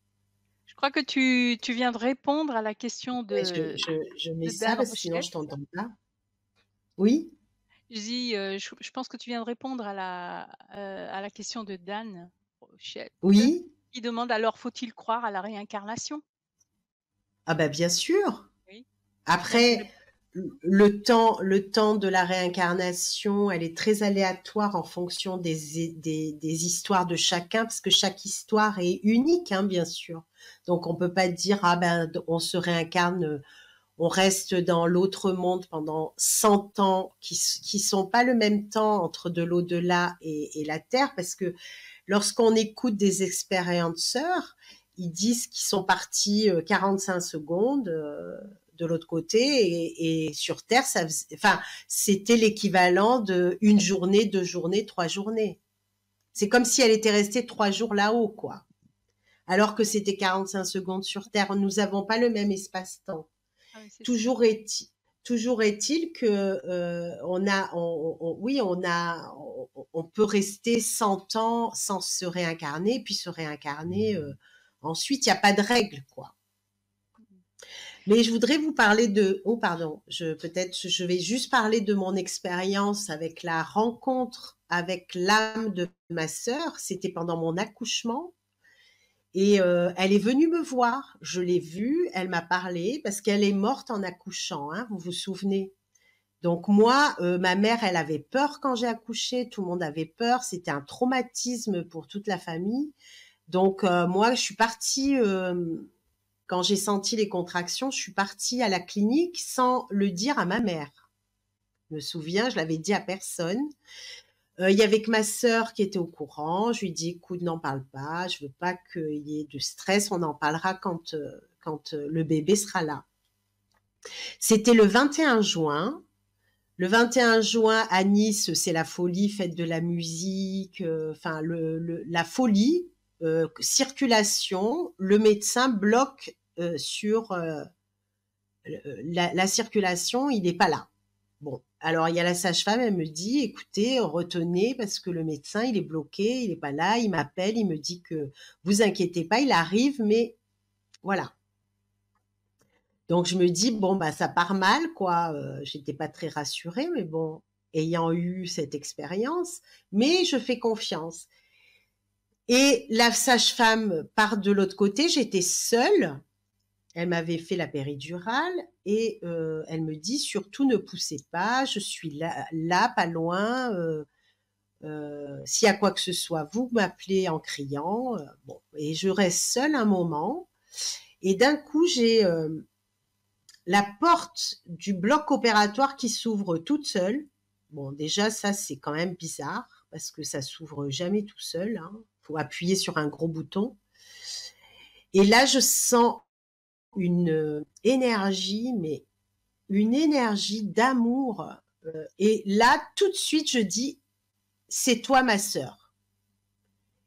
Je crois que tu viens de répondre à la question Ouais, je mets de ça Dan parce que sinon je Rochette. t'entends pas. Oui, Je dis, je pense que tu viens de répondre à la question de Dan Rochette, oui. qui demande: «Alors faut-il croire à la réincarnation?» Ah bah bien sûr. Oui, tu viens de Après, répondre. le temps de la réincarnation, elle est très aléatoire en fonction des histoires de chacun, parce que chaque histoire est unique, hein, bien sûr. Donc on peut pas dire ah ben on se réincarne, on reste dans l'autre monde pendant 100 ans, qui sont pas le même temps entre de l'au-delà et la terre, parce que lorsqu'on écoute des expérienceurs, ils disent qu'ils sont partis 45 secondes de l'autre côté et sur Terre, enfin, c'était l'équivalent de une journée, 2 journées, 3 journées. C'est comme si elle était restée 3 jours là-haut, quoi. Alors que c'était 45 secondes sur Terre. Nous n'avons pas le même espace-temps. Ah oui, c'est sûr. Toujours est toujours est-il que oui, on peut rester 100 ans sans se réincarner, puis se réincarner. Ensuite, il n'y a pas de règle, quoi. Mais je voudrais vous parler de. Oh, pardon. Peut-être je vais juste parler de mon expérience avec la rencontre avec l'âme de ma sœur. C'était pendant mon accouchement. Et elle est venue me voir, je l'ai vue, elle m'a parlé parce qu'elle est morte en accouchant, hein, vous vous souvenez? Donc moi, ma mère, elle avait peur quand j'ai accouché, tout le monde avait peur, c'était un traumatisme pour toute la famille. Donc moi, je suis partie, quand j'ai senti les contractions, je suis partie à la clinique sans le dire à ma mère. Je me souviens, je l'avais dit à personne. Il y avait que ma sœur qui était au courant. Je lui ai dit, écoute, n'en parle pas. Je veux pas qu'il y ait de stress. On en parlera quand le bébé sera là. C'était le 21 juin. Le 21 juin à Nice, c'est la folie, fête de la musique, enfin la folie, circulation. Le médecin bloque sur la circulation, il n'est pas là. Bon, alors il y a la sage-femme, elle me dit, écoutez, retenez parce que le médecin, il est bloqué, il n'est pas là, il m'appelle, il me dit que vous inquiétez pas, il arrive, mais voilà. Donc je me dis, bon, bah ça part mal, quoi. J'étais pas très rassurée, mais bon, ayant eu cette expérience, mais je fais confiance. Et la sage-femme part de l'autre côté, j'étais seule. Elle m'avait fait la péridurale et elle me dit surtout ne poussez pas, je suis là pas loin. S'il y a quoi que ce soit, vous m'appelez en criant. Bon, et je reste seule un moment. Et d'un coup, j'ai la porte du bloc opératoire qui s'ouvre toute seule. Bon, déjà, ça, c'est quand même bizarre parce que ça s'ouvre jamais tout seul, hein. Faut appuyer sur un gros bouton. Et là, je sens une énergie, mais une énergie d'amour. Et là, tout de suite, je dis, c'est toi ma sœur.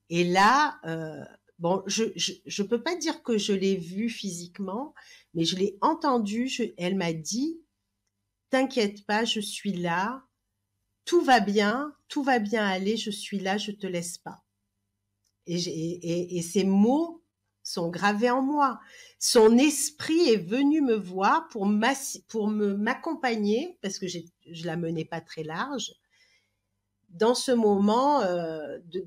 Et là, bon, je peux pas dire que je l'ai vue physiquement, mais je l'ai entendue. Elle m'a dit, t'inquiète pas, je suis là, tout va bien aller, je suis là, je te laisse pas. Et ces mots sont gravés en moi. Son esprit est venu me voir pour m'accompagner, parce que je la menais pas très large, dans ce moment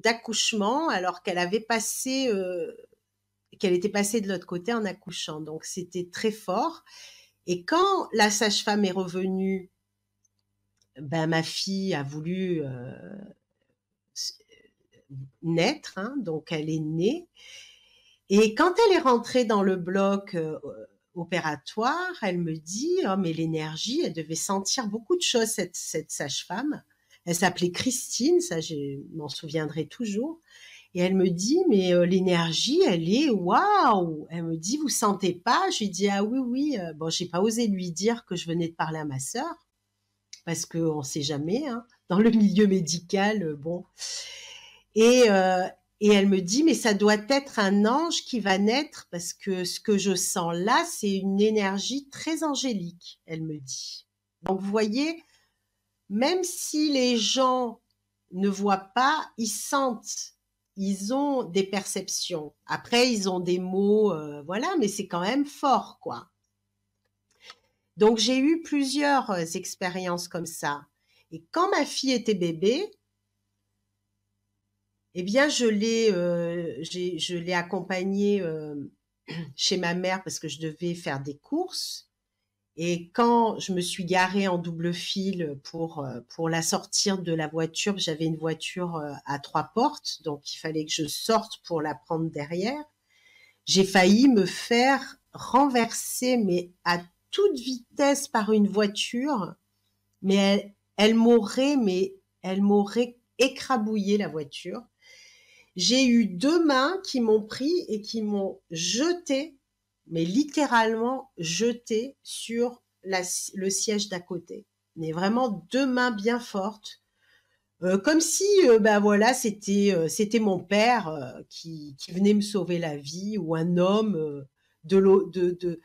d'accouchement, alors qu'elle avait passé, qu'elle était passée de l'autre côté en accouchant. Donc c'était très fort. Et quand la sage-femme est revenue, ben ma fille a voulu naître, hein, donc elle est née. Et quand elle est rentrée dans le bloc opératoire, elle me dit, oh mais l'énergie, elle devait sentir beaucoup de choses, cette sage-femme. Elle s'appelait Christine, ça je m'en souviendrai toujours. Et elle me dit, mais l'énergie, elle est waouh. Elle me dit, vous sentez pas? Je lui dis, ah oui, oui. Bon, j'ai pas osé lui dire que je venais de parler à ma sœur, parce qu'on sait jamais, hein, dans le milieu médical, bon. Et, euh, et elle me dit, mais ça doit être un ange qui va naître, parce que ce que je sens là, c'est une énergie très angélique, elle me dit. Donc, vous voyez, même si les gens ne voient pas, ils sentent, ils ont des perceptions. Après, ils ont des mots, voilà, mais c'est quand même fort, quoi. Donc, j'ai eu plusieurs expériences comme ça. Et quand ma fille était bébé, eh bien, je l'ai accompagnée chez ma mère parce que je devais faire des courses. Et quand je me suis garée en double fil pour la sortir de la voiture, j'avais une voiture à 3 portes, donc il fallait que je sorte pour la prendre derrière. J'ai failli me faire renverser, mais à toute vitesse par une voiture, mais elle m'aurait écrabouillé la voiture. J'ai eu 2 mains qui m'ont pris et qui m'ont jeté, mais littéralement jeté sur le siège d'à côté. Mais vraiment 2 mains bien fortes, comme si, ben voilà, c'était mon père qui venait me sauver la vie, ou un homme de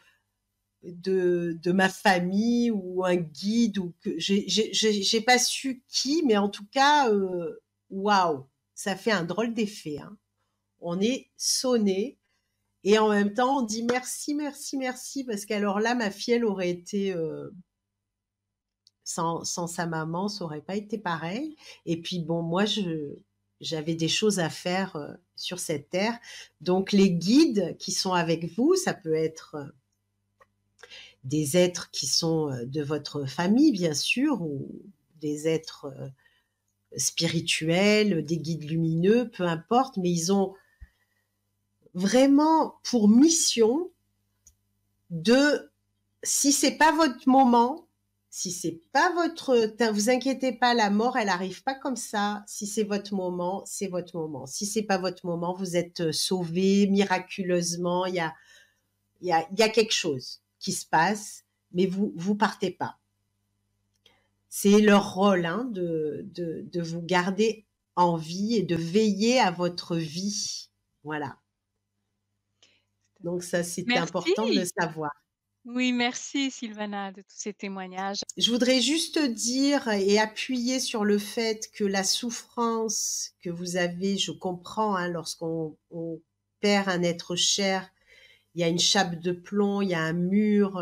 ma famille, ou un guide, ou que j'ai pas su qui, mais en tout cas, waouh, ça fait un drôle d'effet, hein. On est sonné et en même temps on dit merci, merci, merci, parce qu'alors là ma fille elle aurait été sans sa maman, ça aurait pas été pareil. Et puis bon, moi j'avais des choses à faire sur cette terre. Donc les guides qui sont avec vous, ça peut être des êtres qui sont de votre famille, bien sûr, ou des êtres spirituels, des guides lumineux, peu importe, mais ils ont vraiment pour mission de, si c'est pas votre moment, si c'est pas vous inquiétez pas, la mort, elle arrive pas comme ça. Si c'est votre moment, c'est votre moment. Si c'est pas votre moment, vous êtes sauvé miraculeusement. Il y a quelque chose qui se passe, mais vous partez pas. C'est leur rôle, hein, de vous garder en vie et de veiller à votre vie. Voilà. Donc ça, c'est important de le Merci. savoir. Oui, merci Sylvana de tous ces témoignages. Je voudrais juste dire et appuyer sur le fait que la souffrance que vous avez, je comprends, hein, lorsqu'on perd un être cher, il y a une chape de plomb, il y a un mur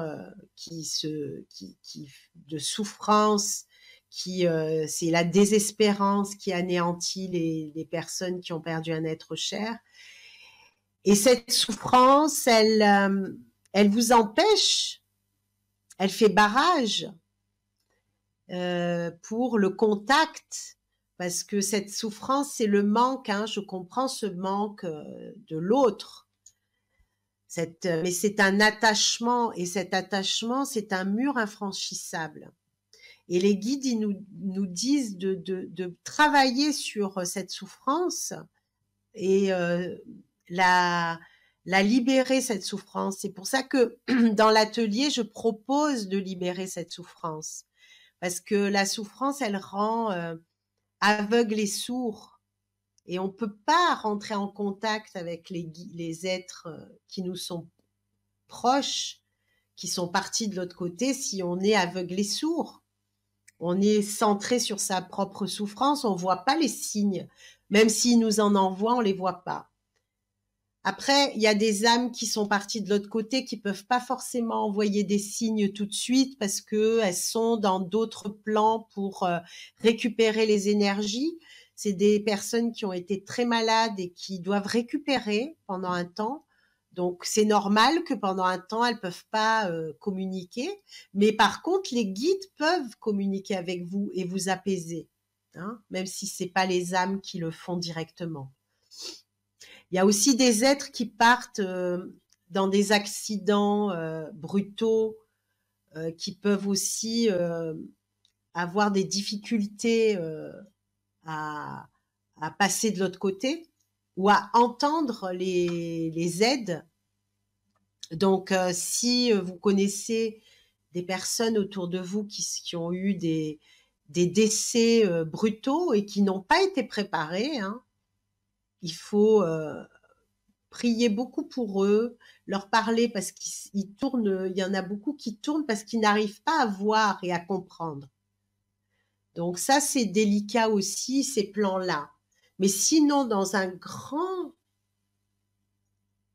de souffrance, c'est la désespérance qui anéantit les personnes qui ont perdu un être cher. Et cette souffrance, elle vous empêche, elle fait barrage pour le contact, parce que cette souffrance, c'est le manque, hein, je comprends ce manque de l'autre. Mais c'est un attachement, et cet attachement, c'est un mur infranchissable. Et les guides, ils nous disent de travailler sur cette souffrance et la, la libérer, cette souffrance. C'est pour ça que dans l'atelier, je propose de libérer cette souffrance. Parce que la souffrance, elle rend aveugle et sourd. Et on ne peut pas rentrer en contact avec les êtres qui nous sont proches, qui sont partis de l'autre côté, si on est aveugle et sourd. On est centré sur sa propre souffrance, on ne voit pas les signes. Même s'ils nous en envoient, on ne les voit pas. Après, il y a des âmes qui sont parties de l'autre côté qui peuvent pas forcément envoyer des signes tout de suite parce que elles sont dans d'autres plans pour récupérer les énergies. C'est des personnes qui ont été très malades et qui doivent récupérer pendant un temps. Donc c'est normal que pendant un temps elles peuvent pas communiquer, mais par contre les guides peuvent communiquer avec vous et vous apaiser, hein, même si c'est pas les âmes qui le font directement. Il y a aussi des êtres qui partent dans des accidents brutaux, qui peuvent aussi avoir des difficultés à, à passer de l'autre côté ou à entendre les aides. Donc, si vous connaissez des personnes autour de vous qui ont eu des décès brutaux et qui n'ont pas été préparés, hein, il faut prier beaucoup pour eux, leur parler parce qu'ils tournent, il y en a beaucoup qui tournent parce qu'ils n'arrivent pas à voir et à comprendre. Donc ça, c'est délicat aussi, ces plans-là. Mais sinon, dans un grand,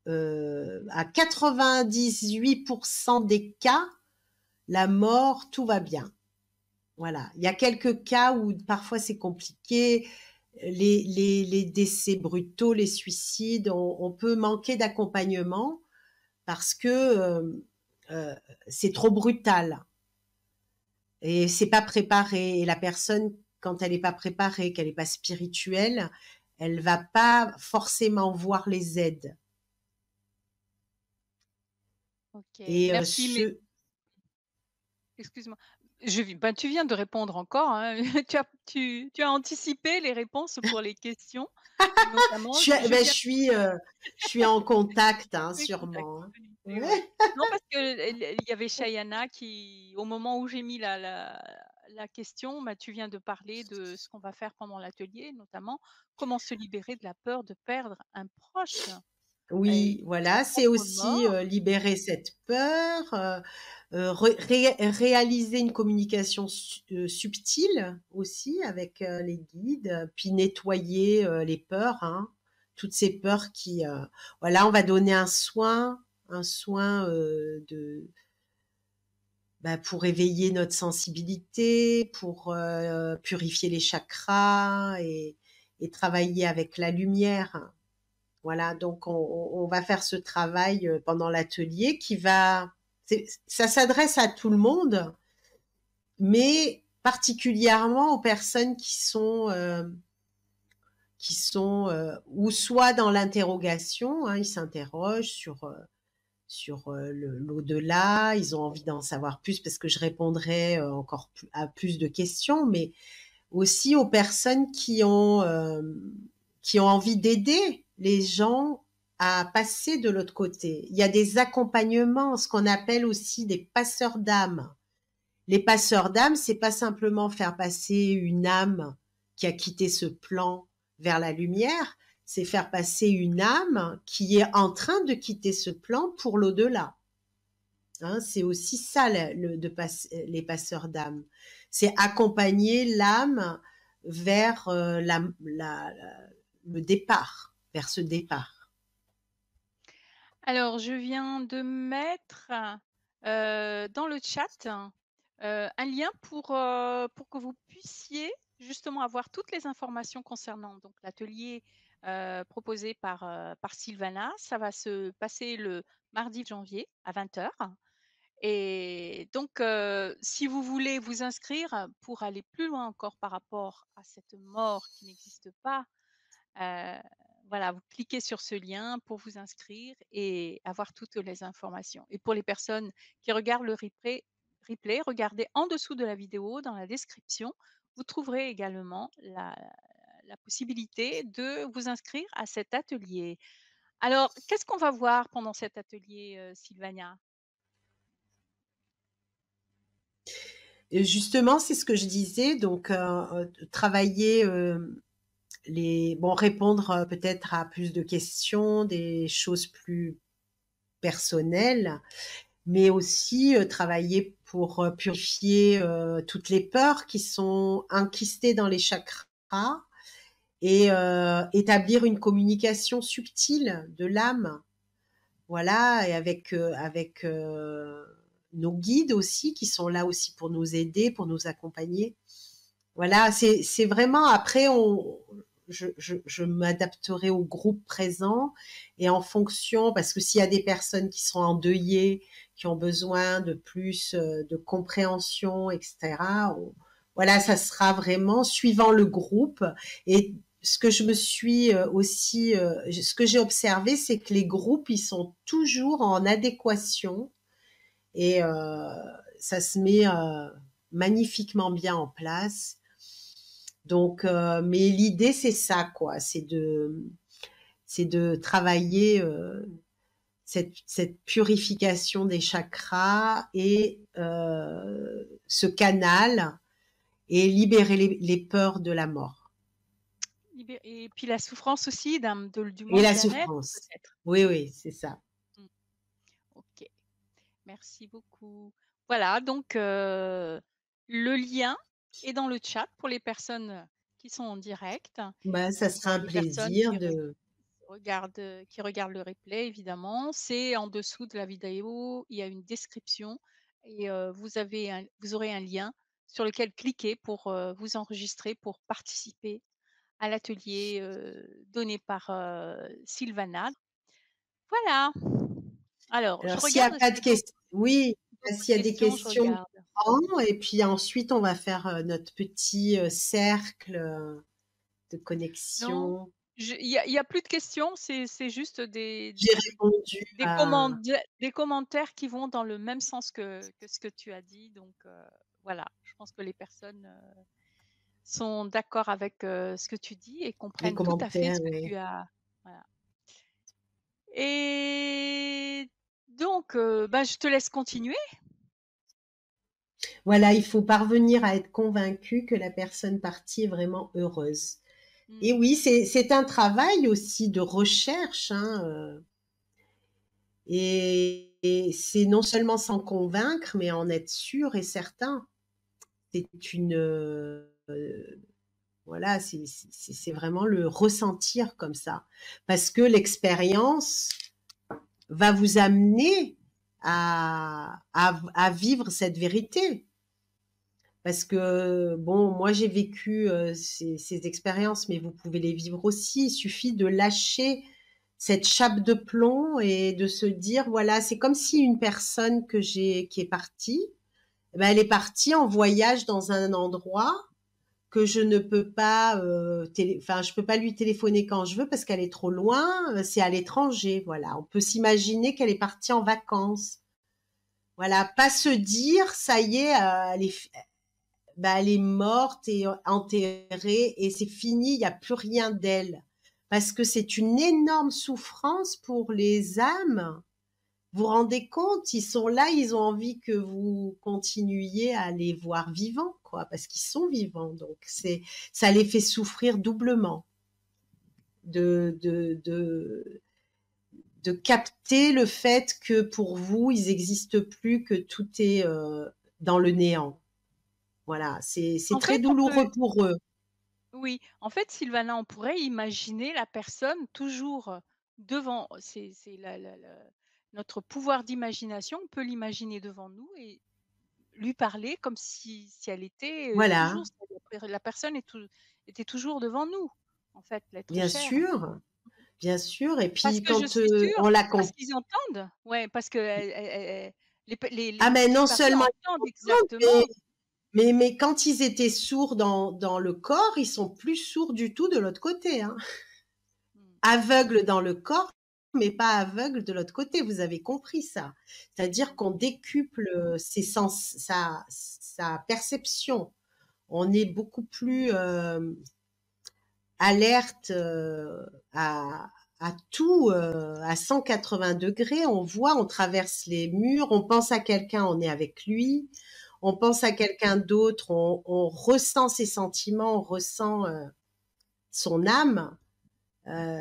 à 98% des cas, la mort, tout va bien. Voilà. Il y a quelques cas où parfois c'est compliqué, les décès brutaux, les suicides, on peut manquer d'accompagnement parce que c'est trop brutal et c'est pas préparé. Et la personne, quand elle n'est pas préparée, qu'elle n'est pas spirituelle, elle va pas forcément voir les aides. OK, Et merci, mais excuse-moi. Ben, tu viens de répondre encore, hein. Tu as anticipé les réponses pour les questions, notamment je ben, viens je suis en contact, hein, de contact, sûrement. Hein. connecté, ouais. Ouais. Non, parce que il y avait Shayana qui, au moment où j'ai mis la question, bah, tu viens de parler de ce qu'on va faire pendant l'atelier, notamment comment se libérer de la peur de perdre un proche Oui, et sa voilà, c'est propre aussi mort. libérer cette peur, réaliser une communication subtile aussi avec les guides, puis nettoyer les peurs, hein, toutes ces peurs qui, voilà, on va donner un soin bah, pour éveiller notre sensibilité, pour purifier les chakras et travailler avec la lumière. Voilà, donc on va faire ce travail pendant l'atelier qui va, ça s'adresse à tout le monde, mais particulièrement aux personnes qui sont ou soit dans l'interrogation, hein, ils s'interrogent sur l'au-delà, ils ont envie d'en savoir plus parce que je répondrai encore à plus de questions, mais aussi aux personnes qui ont envie d'aider les gens à passer de l'autre côté. Il y a des accompagnements, ce qu'on appelle aussi des passeurs d'âme. Les passeurs d'âme, c'est pas simplement faire passer une âme qui a quitté ce plan vers la lumière, c'est faire passer une âme qui est en train de quitter ce plan pour l'au-delà. Hein, c'est aussi ça les passeurs d'âme. C'est accompagner l'âme vers le départ, vers ce départ. Alors, je viens de mettre, dans le chat, un lien pour que vous puissiez justement avoir toutes les informations concernant donc l'atelier, proposé par Sylvana. Ça va se passer le mardi janvier à 20h et donc si vous voulez vous inscrire pour aller plus loin encore par rapport à cette mort qui n'existe pas, Heu, voilà, vous cliquez sur ce lien pour vous inscrire et avoir toutes les informations. Et pour les personnes qui regardent le replay, regardez en dessous de la vidéo, dans la description, vous trouverez également la possibilité de vous inscrire à cet atelier. Alors, qu'est-ce qu'on va voir pendant cet atelier, Sylvania? Et justement, c'est ce que je disais, donc travailler, répondre, peut-être à plus de questions, des choses plus personnelles, mais aussi, travailler pour, purifier, toutes les peurs qui sont enquistées dans les chakras et établir une communication subtile de l'âme. Voilà, et avec nos guides aussi qui sont là aussi pour nous aider, pour nous accompagner. Voilà, c'est vraiment après je m'adapterai au groupe présent et en fonction parce que s'il y a des personnes qui sont endeuillées, qui ont besoin de plus, de compréhension et cetera, voilà, ça sera vraiment suivant le groupe et ce que je me suis, aussi, ce que j'ai observé, c'est que les groupes, ils sont toujours en adéquation et ça se met, magnifiquement bien en place. Donc, mais l'idée, c'est ça, quoi. C'est de travailler cette purification des chakras et ce canal et libérer les peurs de la mort Et puis la souffrance aussi du et manque la bien-être souffrance. peut-être? Oui, oui, c'est ça. Mmh. OK, merci beaucoup. Voilà donc le lien est dans le chat pour les personnes qui sont en direct Bah, ça et sera un les personnes plaisir de qui regardent le replay évidemment. C'est en dessous de la vidéo, il y a une description et vous aurez un lien sur lequel cliquer pour, vous enregistrer pour participer à l'atelier, donné par, Sylvana. Voilà. Alors, je alors s'il y a regarde, est-ce pas qu'il de y a d'autres questions, oui, d'autres s'il y a des questions? Je questions, regarde. on prend et puis ensuite on va faire, notre petit, cercle, de Non, connexion. il y a plus de questions, c'est juste J'ai répondu à des commentaires qui vont dans le même sens que ce que tu as dit donc voilà. Je pense que les personnes, sont d'accord avec, ce que tu dis et les comprennent tout à fait commentaires, ce que oui. tu as voilà et donc bah, je te laisse continuer. Voilà, il faut parvenir à être convaincu que la personne partie est vraiment heureuse. Et Mmh. oui, c'est un travail aussi de recherche, hein, et c'est non seulement s'en convaincre, mais en être sûr et certain. C'est une, voilà, c'est vraiment le ressentir comme ça. Parce que l'expérience va vous amener à vivre cette vérité. Parce que, bon, moi j'ai vécu ces expériences, mais vous pouvez les vivre aussi. Il suffit de lâcher cette chape de plomb et de se dire, voilà, c'est comme si une personne qui est partie, eh ben, elle est partie en voyage dans un endroit que je ne peux pas, enfin, je peux pas lui téléphoner quand je veux parce qu'elle est trop loin, c'est à l'étranger, voilà. On peut s'imaginer qu'elle est partie en vacances. Voilà, pas se dire, ça y est, elle est morte et enterrée et c'est fini, il n'y a plus rien d'elle. Parce que c'est une énorme souffrance pour les âmes. Vous vous rendez compte, ils sont là, ils ont envie que vous continuiez à les voir vivants, quoi, parce qu'ils sont vivants. Donc ça les fait souffrir doublement de, de, de, de capter le fait que pour vous, ils n'existent plus, que tout est dans le néant. Voilà, c'est En très fait, on peut douloureux pour eux. oui, en fait, Sylvana, on pourrait imaginer la personne toujours devant c'est notre pouvoir d'imagination, on peut l'imaginer devant nous et lui parler comme si elle était, toujours Voilà, la personne était toujours devant nous, en fait, l'être cher. bien sûr. Et Parce puis que je quand suis sûre, on parce l'accompagne, qu'ils entendent. Ouais, parce que ah les mais non disparus seulement entendent ils entendent, exactement. mais quand ils étaient sourds dans le corps, ils sont plus sourds du tout de l'autre côté, hein. Mmh. Aveugles dans le corps, mais pas aveugle de l'autre côté. Vous avez compris ça. C'est-à-dire qu'on décuple ses sens, sa perception. On est beaucoup plus alerte à tout, à 180 degrés. On voit, on traverse les murs, on pense à quelqu'un, on est avec lui. On pense à quelqu'un d'autre, on ressent ses sentiments, on ressent son âme. Euh,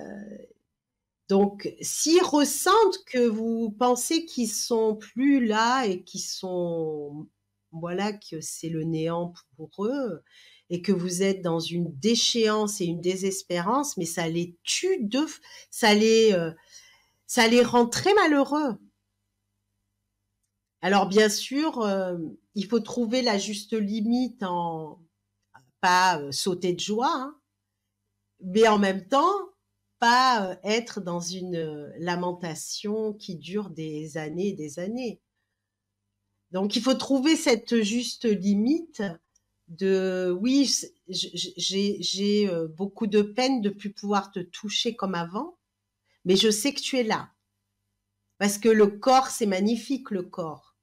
donc, s'ils ressentent que vous pensez qu'ils sont plus là et qu'ils sont, voilà, que c'est le néant pour eux et que vous êtes dans une déchéance et une désespérance, mais ça les tue ça ça les rend très malheureux. Alors, bien sûr, il faut trouver la juste limite en pas sauter de joie, hein, mais en même temps, pas être dans une lamentation qui dure des années et des années. Donc, il faut trouver cette juste limite de, oui, j'ai beaucoup de peine de plus pouvoir te toucher comme avant, mais je sais que tu es là. Parce que le corps, c'est magnifique, le corps.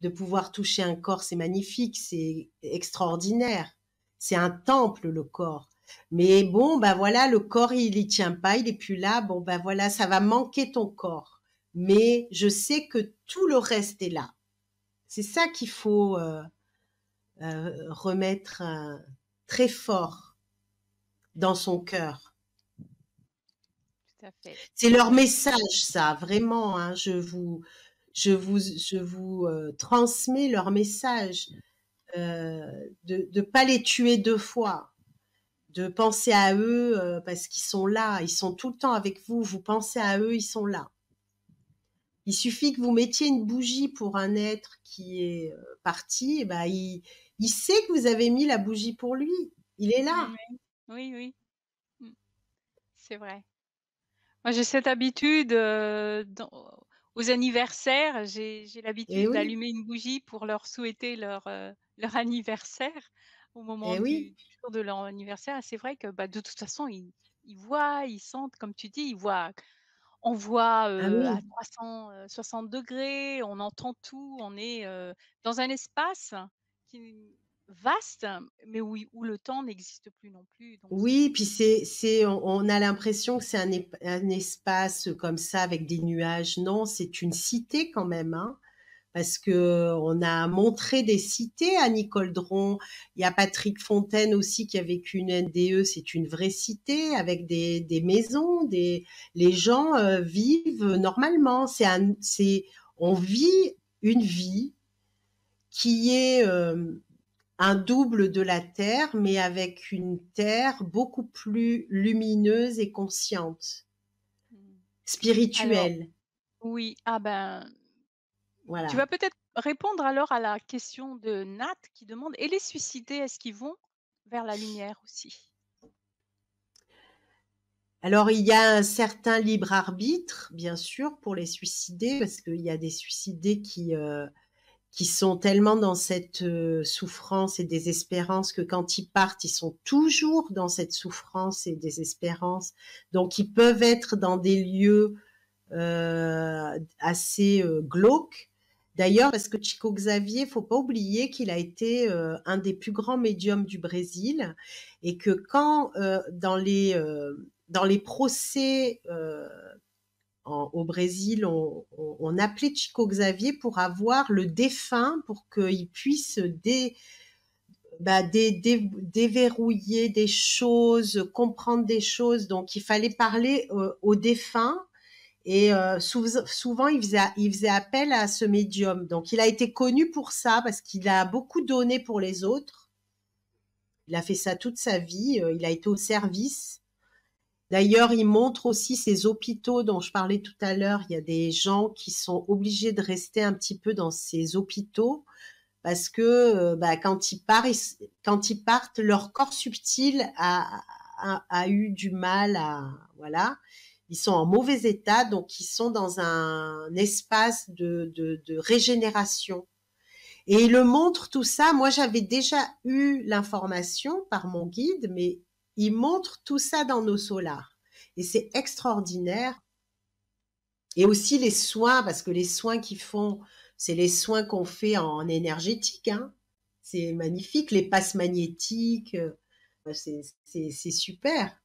De pouvoir toucher un corps, c'est magnifique, c'est extraordinaire. C'est un temple, le corps. Mais bon, ben voilà, le corps, il y tient pas, il est plus là. Bon, ben voilà, ça va manquer ton corps. Mais je sais que tout le reste est là. C'est ça qu'il faut remettre très fort dans son cœur. Tout à fait. C'est leur message, ça, vraiment. Hein, je vous transmets leur message. De ne pas les tuer deux fois, de penser à eux parce qu'ils sont là, ils sont tout le temps avec vous, vous pensez à eux, ils sont là. Il suffit que vous mettiez une bougie pour un être qui est parti, et ben il sait que vous avez mis la bougie pour lui, il est là. Oui, oui. Mmh. C'est vrai. Moi, j'ai cette habitude, aux anniversaires, j'ai Et l'habitude oui, d'allumer une bougie pour leur souhaiter leur anniversaire au moment et oui, du jour de leur anniversaire et c'est vrai que, bah, de toute façon, ils voient, ils sentent, comme tu dis, ils voient on voit, ah à oui. 360°, on entend tout, on est, dans un espace qui vaste, mais où le temps n'existe plus non plus, donc Oui, puis on a l'impression que c'est un espace comme ça avec des nuages. Non, c'est une cité quand même, hein. Parce que on a montré des cités à Nicole Dron. Il y a Patrick Fontaine aussi qui a vécu une NDE, c'est une vraie cité avec des maisons, les gens vivent normalement. On vit une vie qui est un double de la Terre, mais avec une Terre beaucoup plus lumineuse et consciente, mmh. Alors spirituelle. oui, ah ben, tu Voilà. vas peut-être répondre alors à la question de Nat qui demande: «Et les suicidés, est-ce qu'ils vont vers la lumière aussi?» Alors, il y a un certain libre arbitre, bien sûr, pour les suicidés, parce qu'il y a des suicidés qui sont tellement dans cette souffrance et désespérance que quand ils partent, ils sont toujours dans cette souffrance et désespérance. Donc, ils peuvent être dans des lieux assez glauques. D'ailleurs, parce que Chico Xavier, faut pas oublier qu'il a été un des plus grands médiums du Brésil et que quand dans les procès au Brésil, on appelait Chico Xavier pour avoir le défunt pour qu'il puisse déverrouiller des choses, comprendre des choses. Donc, il fallait parler au défunt et souvent, il faisait appel à ce médium. Donc, il a été connu pour ça parce qu'il a beaucoup donné pour les autres. Il a fait ça toute sa vie. Il a été au service. D'ailleurs, il montre aussi ces hôpitaux dont je parlais tout à l'heure. Il y a des gens qui sont obligés de rester un petit peu dans ces hôpitaux parce que quand ils partent, leur corps subtil a eu du mal à voilà. Ils sont en mauvais état, donc ils sont dans un espace de régénération. Et il le montre tout ça. Moi, j'avais déjà eu l'information par mon guide, mais il montre tout ça dans nos solars. Et c'est extraordinaire. Et aussi les soins, parce que les soins qu'ils font, c'est les soins qu'on fait en énergétique, hein. C'est magnifique, les passes magnétiques, c'est super.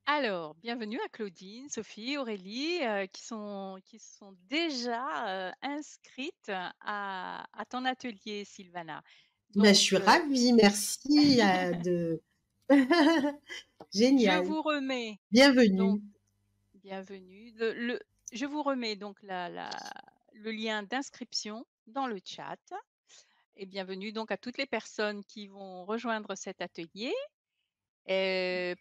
Alors, bienvenue à Claudine, Sophie, Aurélie, qui sont déjà, inscrites à ton atelier, Sylvana. Ben, je Donc, suis ravie, merci, de je génial. vous remets donc Bienvenue. bienvenue. Je vous remets donc le lien d'inscription dans le chat et bienvenue donc à toutes les personnes qui vont rejoindre cet atelier.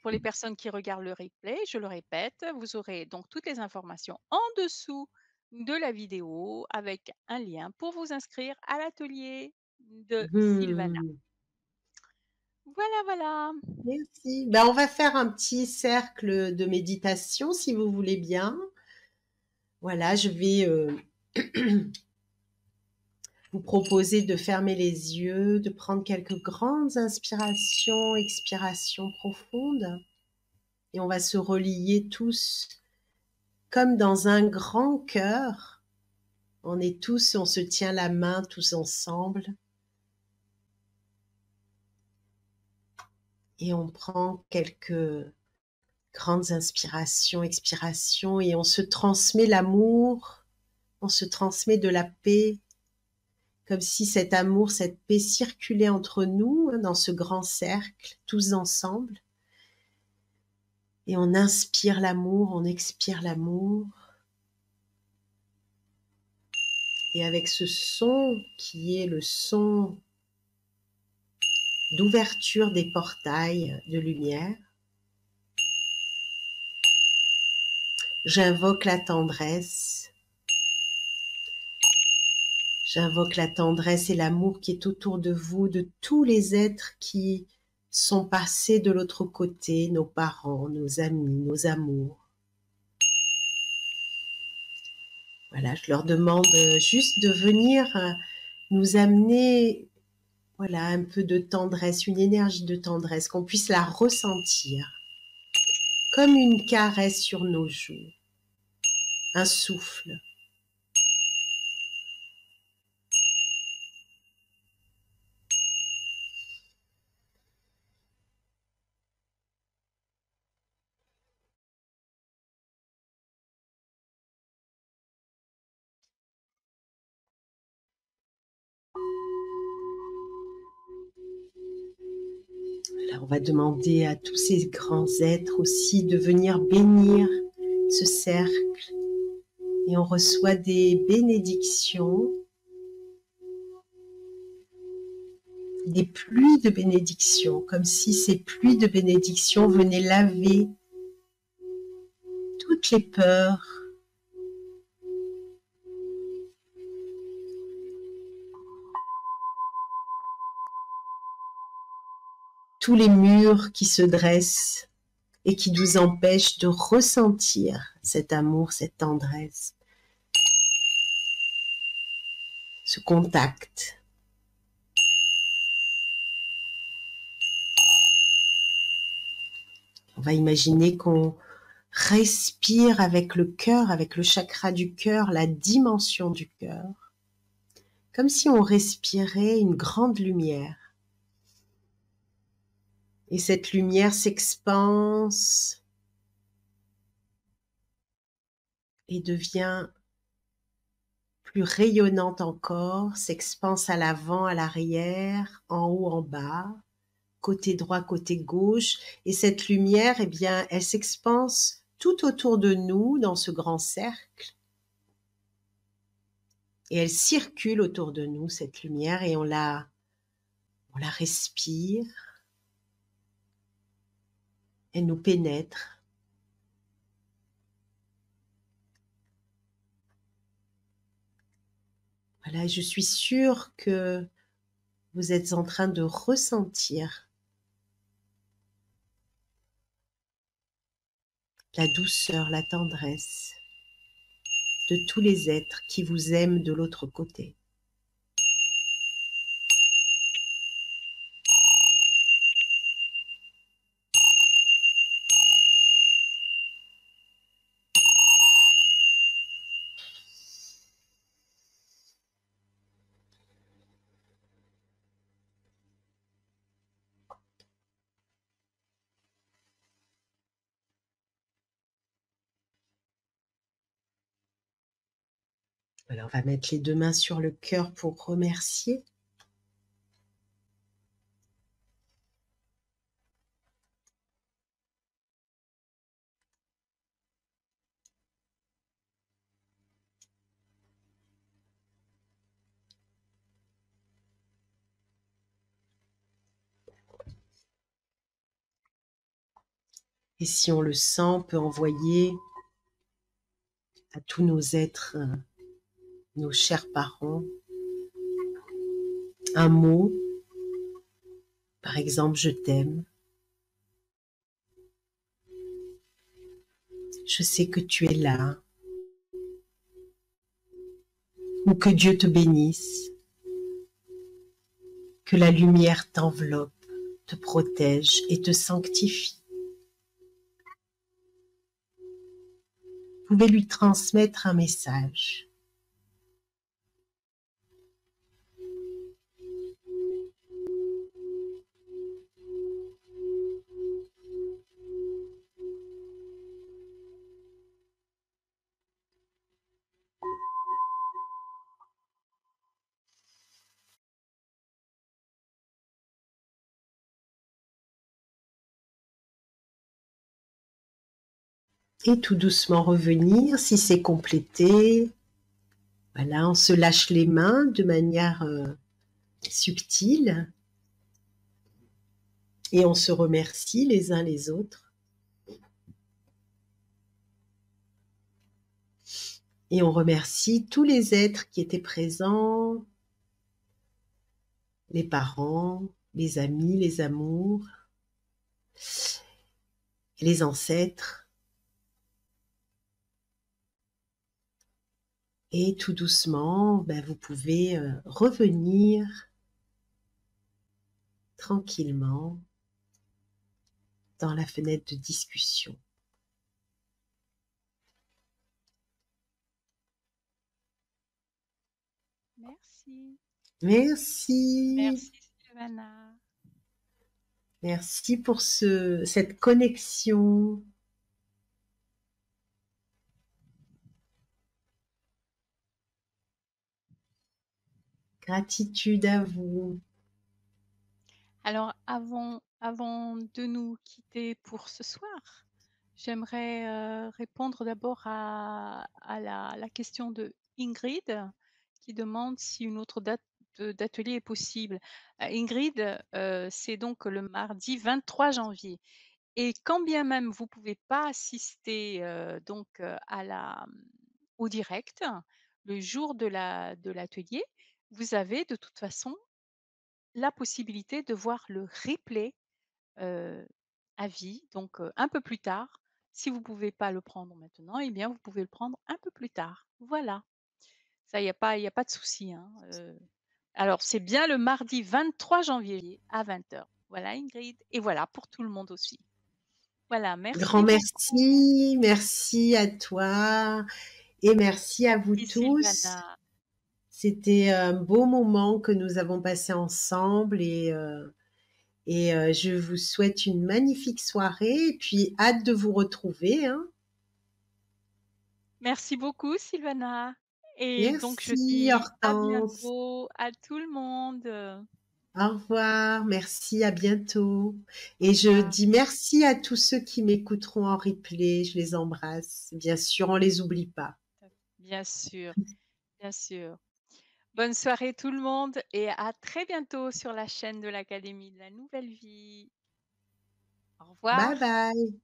Pour les personnes qui regardent le replay, je le répète, vous aurez donc toutes les informations en dessous de la vidéo avec un lien pour vous inscrire à l'atelier de Sylvana. Mmh. Voilà, voilà. Merci. Ben, on va faire un petit cercle de méditation si vous voulez bien. Voilà, je vais, vous proposer de fermer les yeux, de prendre quelques grandes inspirations, expirations profondes. Et on va se relier tous comme dans un grand cœur. On est tous, on se tient la main tous ensemble. Et on prend quelques grandes inspirations, expirations, et on se transmet l'amour, on se transmet de la paix, comme si cet amour, cette paix circulait entre nous, hein, dans ce grand cercle, tous ensemble. Et on inspire l'amour, on expire l'amour. Et avec ce son qui est le son d'ouverture des portails de lumière, j'invoque la tendresse. J'invoque la tendresse et l'amour qui est autour de vous, de tous les êtres qui sont passés de l'autre côté, nos parents, nos amis, nos amours. Voilà, je leur demande juste de venir nous amener, voilà, un peu de tendresse, une énergie de tendresse, qu'on puisse la ressentir comme une caresse sur nos joues, un souffle. Là, on va demander à tous ces grands êtres aussi de venir bénir ce cercle. Et on reçoit des bénédictions, des pluies de bénédictions, comme si ces pluies de bénédictions venaient laver toutes les peurs, tous les murs qui se dressent et qui nous empêchent de ressentir cet amour, cette tendresse, ce contact. On va imaginer qu'on respire avec le cœur, avec le chakra du cœur, la dimension du cœur, comme si on respirait une grande lumière. Et cette lumière s'expanse et devient plus rayonnante encore, s'expanse à l'avant, à l'arrière, en haut, en bas, côté droit, côté gauche. Et cette lumière, eh bien, elle s'expanse tout autour de nous dans ce grand cercle. Et elle circule autour de nous, cette lumière, et on la respire. Elle nous pénètre. Voilà, je suis sûre que vous êtes en train de ressentir la douceur, la tendresse de tous les êtres qui vous aiment de l'autre côté. Voilà, on va mettre les 2 mains sur le cœur pour remercier. Et si on le sent, on peut envoyer à tous nos êtres, nos chers parents, un mot, par exemple, je t'aime. Je sais que tu es là. Ou que Dieu te bénisse. Que la lumière t'enveloppe, te protège et te sanctifie. Vous pouvez lui transmettre un message. Et tout doucement revenir, si c'est complété. Voilà, on se lâche les mains de manière subtile. Et on se remercie les uns les autres. Et on remercie tous les êtres qui étaient présents, les parents, les amis, les amours, les ancêtres. Et tout doucement, vous pouvez revenir tranquillement dans la fenêtre de discussion. Merci. Merci. Merci Sylvana. Merci pour cette connexion. Gratitude à vous. Alors avant de nous quitter pour ce soir, j'aimerais, répondre d'abord à la question de Ingrid qui demande si une autre date d'atelier est possible. Ingrid, c'est donc le mardi 23 janvier et quand bien même vous pouvez pas assister, donc, au direct, le jour de l'atelier, vous avez de toute façon la possibilité de voir le replay, heu, à vie, donc, un peu plus tard. Si vous pouvez pas le prendre maintenant, eh bien, vous pouvez le prendre un peu plus tard. Voilà, ça, il y a pas de souci, hein, alors c'est bien le mardi 23 janvier à 20 heures. Voilà Ingrid et voilà pour tout le monde aussi. Voilà, Grand merci beaucoup. merci, merci à toi et merci à vous Et tous. Sylvana. C'était un beau moment que nous avons passé ensemble et je vous souhaite une magnifique soirée et puis hâte de vous retrouver, hein. Merci beaucoup Sylvana et donc je Merci dis à Hortense. bientôt à tout le monde. Au revoir, merci, à bientôt. Et Au je revoir. dis merci à tous ceux qui m'écouteront en replay, je les embrasse. Bien sûr, on les oublie pas. Bien sûr, bien sûr. Bonne soirée tout le monde et à très bientôt sur la chaîne de l'Académie de la Nouvelle Vie. Au Bye revoir. bye.